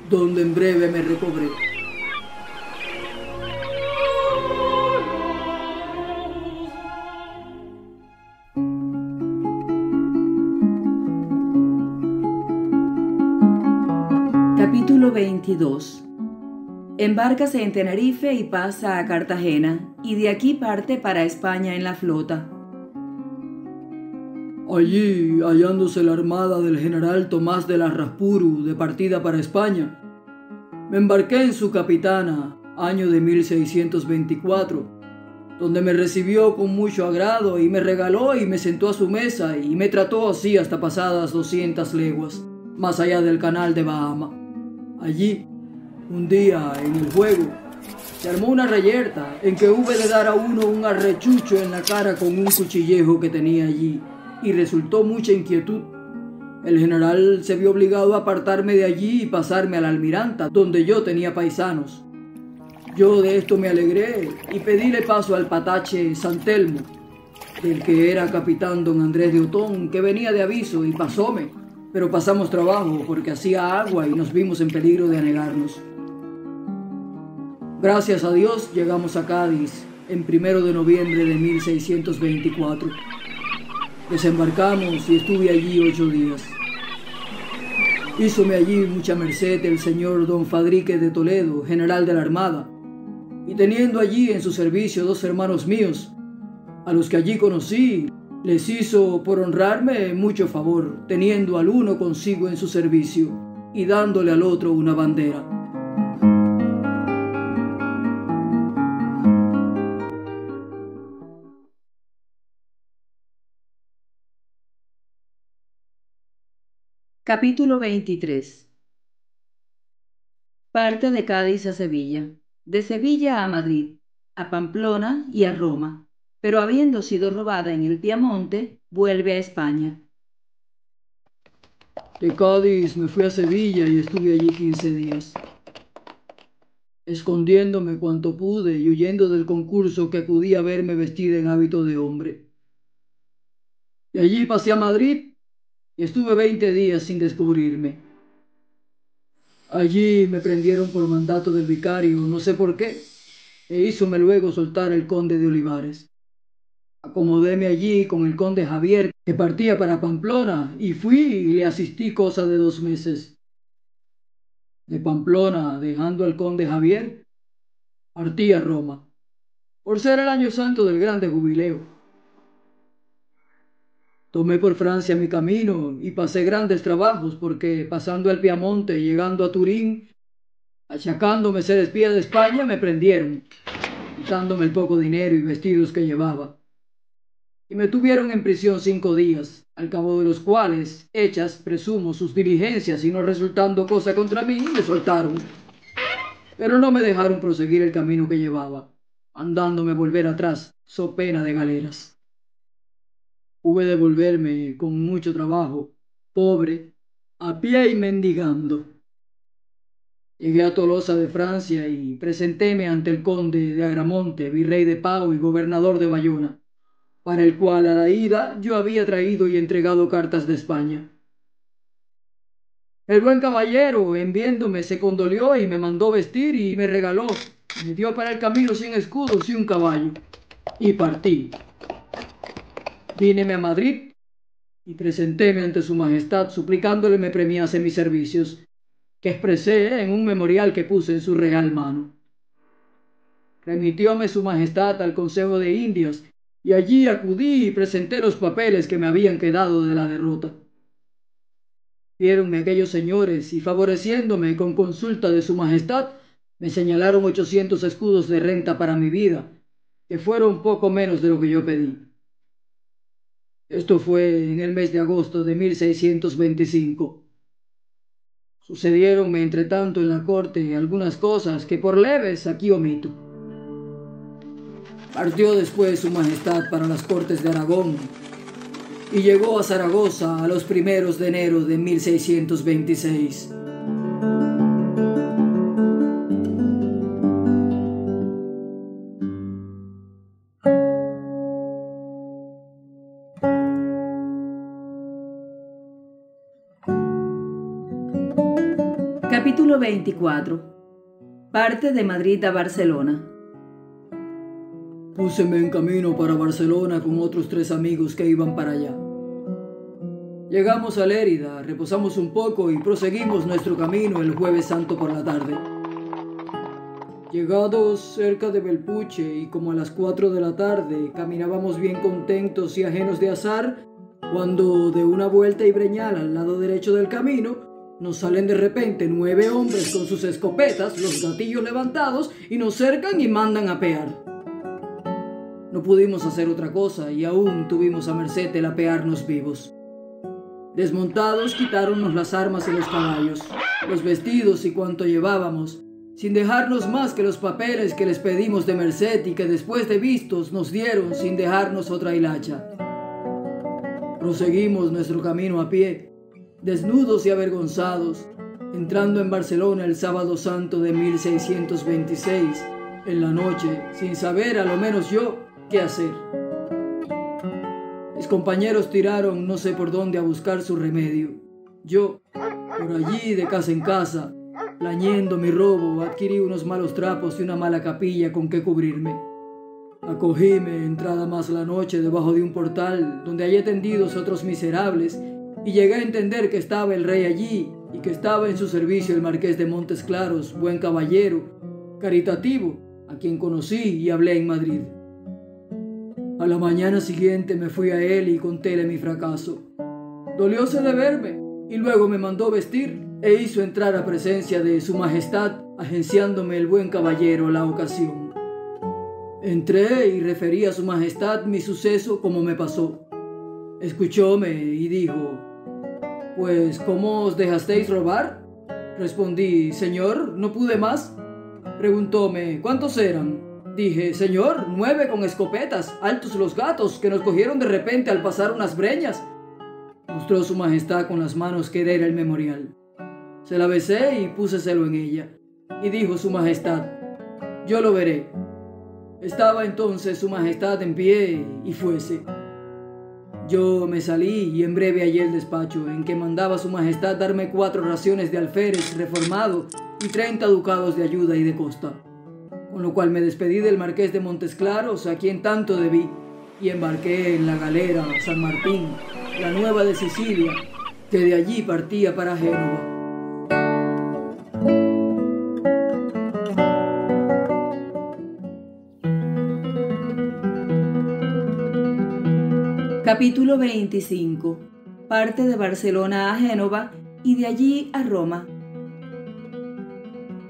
donde en breve me recobré. Capítulo 22. Embárcase en Tenerife y pasa a Cartagena, y de aquí parte para España en la flota. Allí, hallándose la armada del general Tomás de Larraspuru de partida para España, me embarqué en su capitana, año de 1624, donde me recibió con mucho agrado y me regaló y me sentó a su mesa y me trató así hasta pasadas 200 leguas, más allá del canal de Bahama. Allí, un día, en el juego, se armó una reyerta en que hube de dar a uno un arrechucho en la cara con un cuchillejo que tenía allí, y resultó mucha inquietud. El general se vio obligado a apartarme de allí y pasarme a la Almiranta, donde yo tenía paisanos. Yo de esto me alegré y pedíle paso al patache San Telmo, del que era capitán don Andrés de Otón, que venía de aviso, y pasóme, pero pasamos trabajo porque hacía agua y nos vimos en peligro de anegarnos. Gracias a Dios llegamos a Cádiz en 1 de noviembre de 1624. Desembarcamos y estuve allí 8 días. Hízome allí mucha merced el señor don Fadrique de Toledo, general de la Armada, y teniendo allí en su servicio 2 hermanos míos, a los que allí conocí, les hizo por honrarme mucho favor, teniendo al uno consigo en su servicio y dándole al otro una bandera. Capítulo 23. Parte de Cádiz a Sevilla, de Sevilla a Madrid, a Pamplona y a Roma, pero habiendo sido robada en el Piamonte, vuelve a España. De Cádiz me fui a Sevilla y estuve allí 15 días, escondiéndome cuanto pude y huyendo del concurso que acudía a verme vestida en hábito de hombre. De allí pasé a Madrid y estuve 20 días sin descubrirme. Allí me prendieron por mandato del vicario, no sé por qué, e hízome luego soltar el conde de Olivares. Acomodéme allí con el conde Javier, que partía para Pamplona, y fui y le asistí cosa de 2 meses. De Pamplona, dejando al conde Javier, partí a Roma, por ser el año santo del grande jubileo. Tomé por Francia mi camino y pasé grandes trabajos porque, pasando el Piamonte y llegando a Turín, achacándome ser espía de España, me prendieron, quitándome el poco dinero y vestidos que llevaba. Y me tuvieron en prisión 5 días, al cabo de los cuales, hechas, presumo, sus diligencias y no resultando cosa contra mí, me soltaron. Pero no me dejaron proseguir el camino que llevaba, andándome volver atrás, so pena de galeras. Hube de volverme con mucho trabajo, pobre, a pie y mendigando. Llegué a Tolosa de Francia y presentéme ante el conde de Agramonte, virrey de Pau y gobernador de Bayona, para el cual a la ida yo había traído y entregado cartas de España. El buen caballero, en viéndome, se condolió y me mandó vestir y me regaló, me dio para el camino 100 escudos y un caballo, y partí. Víneme a Madrid y presentéme ante su majestad suplicándole me premiase mis servicios, que expresé en un memorial que puse en su real mano. Remitióme su majestad al Consejo de Indias y allí acudí y presenté los papeles que me habían quedado de la derrota. Viéronme aquellos señores y favoreciéndome con consulta de su majestad, me señalaron 800 escudos de renta para mi vida, que fueron poco menos de lo que yo pedí. Esto fue en el mes de agosto de 1625. Sucediéronme entre tanto en la corte algunas cosas que por leves aquí omito. Partió después su majestad para las cortes de Aragón y llegó a Zaragoza a los 1 de enero de 1626. Capítulo 24. Parte de Madrid a Barcelona. Púseme en camino para Barcelona con otros 3 amigos que iban para allá. Llegamos a Lérida, reposamos un poco y proseguimos nuestro camino el Jueves Santo por la tarde. Llegados cerca de Belpuche y como a las 4 de la tarde, caminábamos bien contentos y ajenos de azar, cuando de una vuelta y breñal al lado derecho del camino, nos salen de repente 9 hombres con sus escopetas, los gatillos levantados, y nos cercan y mandan a apear. No pudimos hacer otra cosa y aún tuvimos a merced el apearnos vivos. Desmontados, quitáronnos las armas y los caballos, los vestidos y cuanto llevábamos, sin dejarnos más que los papeles que les pedimos de merced y que después de vistos nos dieron sin dejarnos otra hilacha. Proseguimos nuestro camino a pie, desnudos y avergonzados, entrando en Barcelona el sábado santo de 1626, en la noche, sin saber, a lo menos yo, qué hacer. Mis compañeros tiraron no sé por dónde a buscar su remedio. Yo, por allí de casa en casa, plañendo mi robo, adquirí unos malos trapos y una mala capilla con que cubrirme. Acogíme entrada más la noche debajo de un portal donde hallé tendidos otros miserables y llegué a entender que estaba el rey allí y que estaba en su servicio el marqués de Montes Claros, buen caballero, caritativo, a quien conocí y hablé en Madrid. A la mañana siguiente me fui a él y contéle mi fracaso. Dolióse de verme y luego me mandó vestir e hizo entrar a presencia de su majestad, agenciándome el buen caballero la ocasión. Entré y referí a su majestad mi suceso como me pasó. Escuchóme y dijo: «Pues, ¿cómo os dejasteis robar?» Respondí: «Señor, no pude más». Preguntóme: «¿Cuántos eran?» Dije: «Señor, 9 con escopetas, altos los gatos, que nos cogieron de repente al pasar unas breñas». Mostró su majestad con las manos que era el memorial. Se la besé y púseselo en ella. Y dijo su majestad: «Yo lo veré». Estaba entonces su majestad en pie y fuese. Yo me salí y en breve hallé el despacho en que mandaba su majestad darme 4 raciones de alférez reformado y 30 ducados de ayuda y de costa. Con lo cual me despedí del marqués de Montes Claros, a quien tanto debí, y embarqué en la galera San Martín, la nueva de Sicilia, que de allí partía para Génova. Capítulo 25. Parte de Barcelona a Génova y de allí a Roma.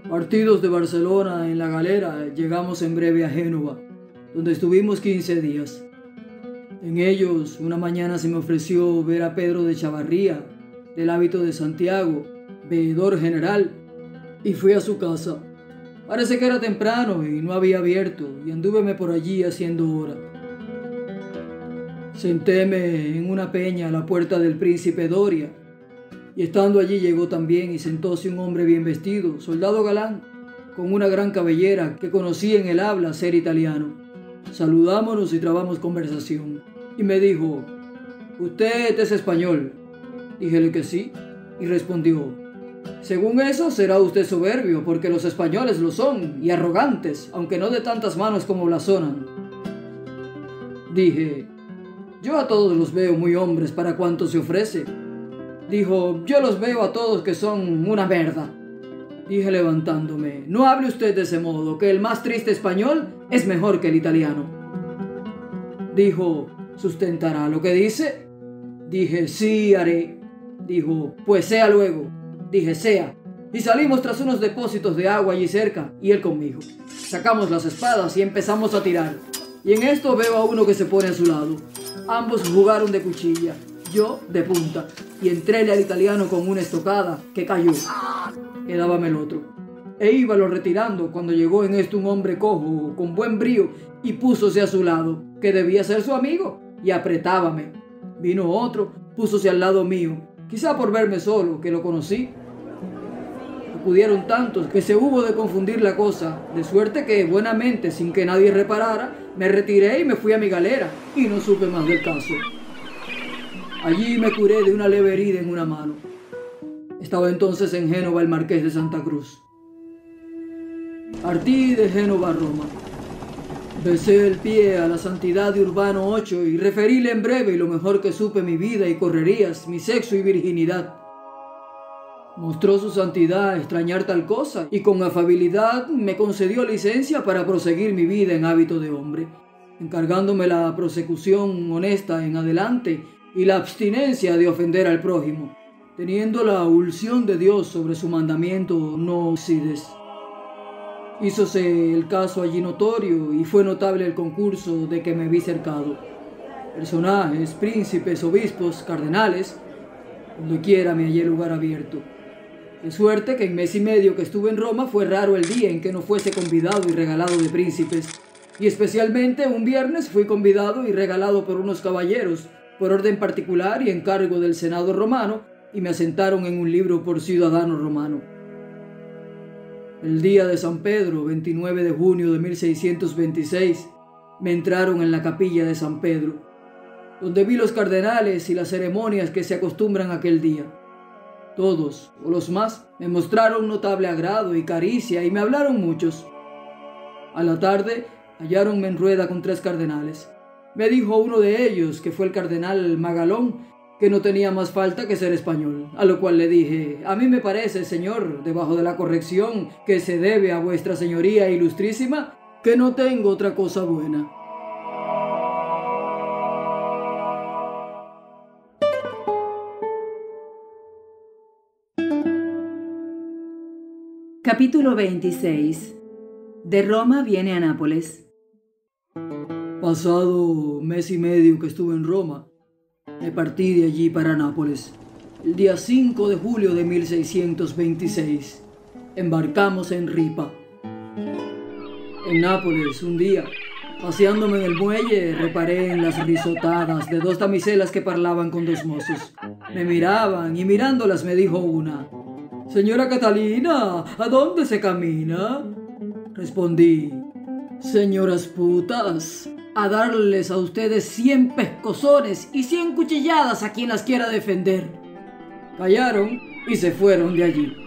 Partidos de Barcelona en la galera, llegamos en breve a Génova, donde estuvimos 15 días. En ellos, una mañana se me ofreció ver a Pedro de Chavarría, del hábito de Santiago, veedor general, y fui a su casa. Parece que era temprano y no había abierto, y andúveme por allí haciendo hora. Sentéme en una peña a la puerta del príncipe Doria, y estando allí llegó también y sentóse un hombre bien vestido, soldado galán, con una gran cabellera que conocí en el habla ser italiano. Saludámonos y trabamos conversación, y me dijo: «¿Usted es español?» Díjele que sí, y respondió: «Según eso será usted soberbio, porque los españoles lo son, y arrogantes, aunque no de tantas manos como blasonan». Dije: «Yo a todos los veo muy hombres para cuanto se ofrece». Dijo: «Yo los veo a todos que son una merda». Dije levantándome: «No hable usted de ese modo, que el más triste español es mejor que el italiano». Dijo: «¿Sustentará lo que dice?» Dije: «Sí, haré». Dijo: «Pues sea luego». Dije: «Sea». Y salimos tras unos depósitos de agua allí cerca, y él conmigo. Sacamos las espadas y empezamos a tirar. Y en esto veo a uno que se pone a su lado. Ambos jugaron de cuchilla, yo de punta, y entréle al italiano con una estocada que cayó. Quedábame el otro. E íbalo retirando cuando llegó en esto un hombre cojo, con buen brío, y púsose a su lado, que debía ser su amigo, y apretábame. Vino otro, púsose al lado mío, quizá por verme solo, que lo conocí. Acudieron tantos que se hubo de confundir la cosa, de suerte que, buenamente, sin que nadie reparara, me retiré y me fui a mi galera, y no supe más del caso. Allí me curé de una leve herida en una mano. Estaba entonces en Génova el Marqués de Santa Cruz. Partí de Génova a Roma. Besé el pie a la santidad de Urbano VIII y referíle en breve y lo mejor que supe mi vida y correrías, mi sexo y virginidad. Mostró su santidad extrañar tal cosa y con afabilidad me concedió licencia para proseguir mi vida en hábito de hombre, encargándome la prosecución honesta en adelante y la abstinencia de ofender al prójimo, teniendo la unción de Dios sobre su mandamiento no occides. Hízose el caso allí notorio y fue notable el concurso de que me vi cercado. Personajes, príncipes, obispos, cardenales, donde quiera me hallé lugar abierto. De suerte que en mes y medio que estuve en Roma fue raro el día en que no fuese convidado y regalado de príncipes, y especialmente un viernes fui convidado y regalado por unos caballeros, por orden particular y encargo del Senado romano, y me asentaron en un libro por ciudadano romano. El día de San Pedro, 29 de junio de 1626, me entraron en la capilla de San Pedro, donde vi los cardenales y las ceremonias que se acostumbran aquel día. Todos, o los más, me mostraron notable agrado y caricia y me hablaron muchos. A la tarde halláronme en rueda con 3 cardenales. Me dijo uno de ellos, que fue el cardenal Magalón, que no tenía más falta que ser español, a lo cual le dije: a mí me parece, señor, debajo de la corrección que se debe a vuestra señoría ilustrísima, que no tengo otra cosa buena. Capítulo 26. De Roma viene a Nápoles. Pasado mes y medio que estuve en Roma, me partí de allí para Nápoles. El día 5 de julio de 1626, embarcamos en Ripa. En Nápoles, un día, paseándome en el muelle, reparé en las risotadas de 2 damiselas que parlaban con 2 mozos. Me miraban y mirándolas me dijo una: «Señora Catalina, ¿a dónde se camina?». Respondí: «Señoras putas, a darles a ustedes 100 pescozones y 100 cuchilladas a quien las quiera defender». Callaron y se fueron de allí.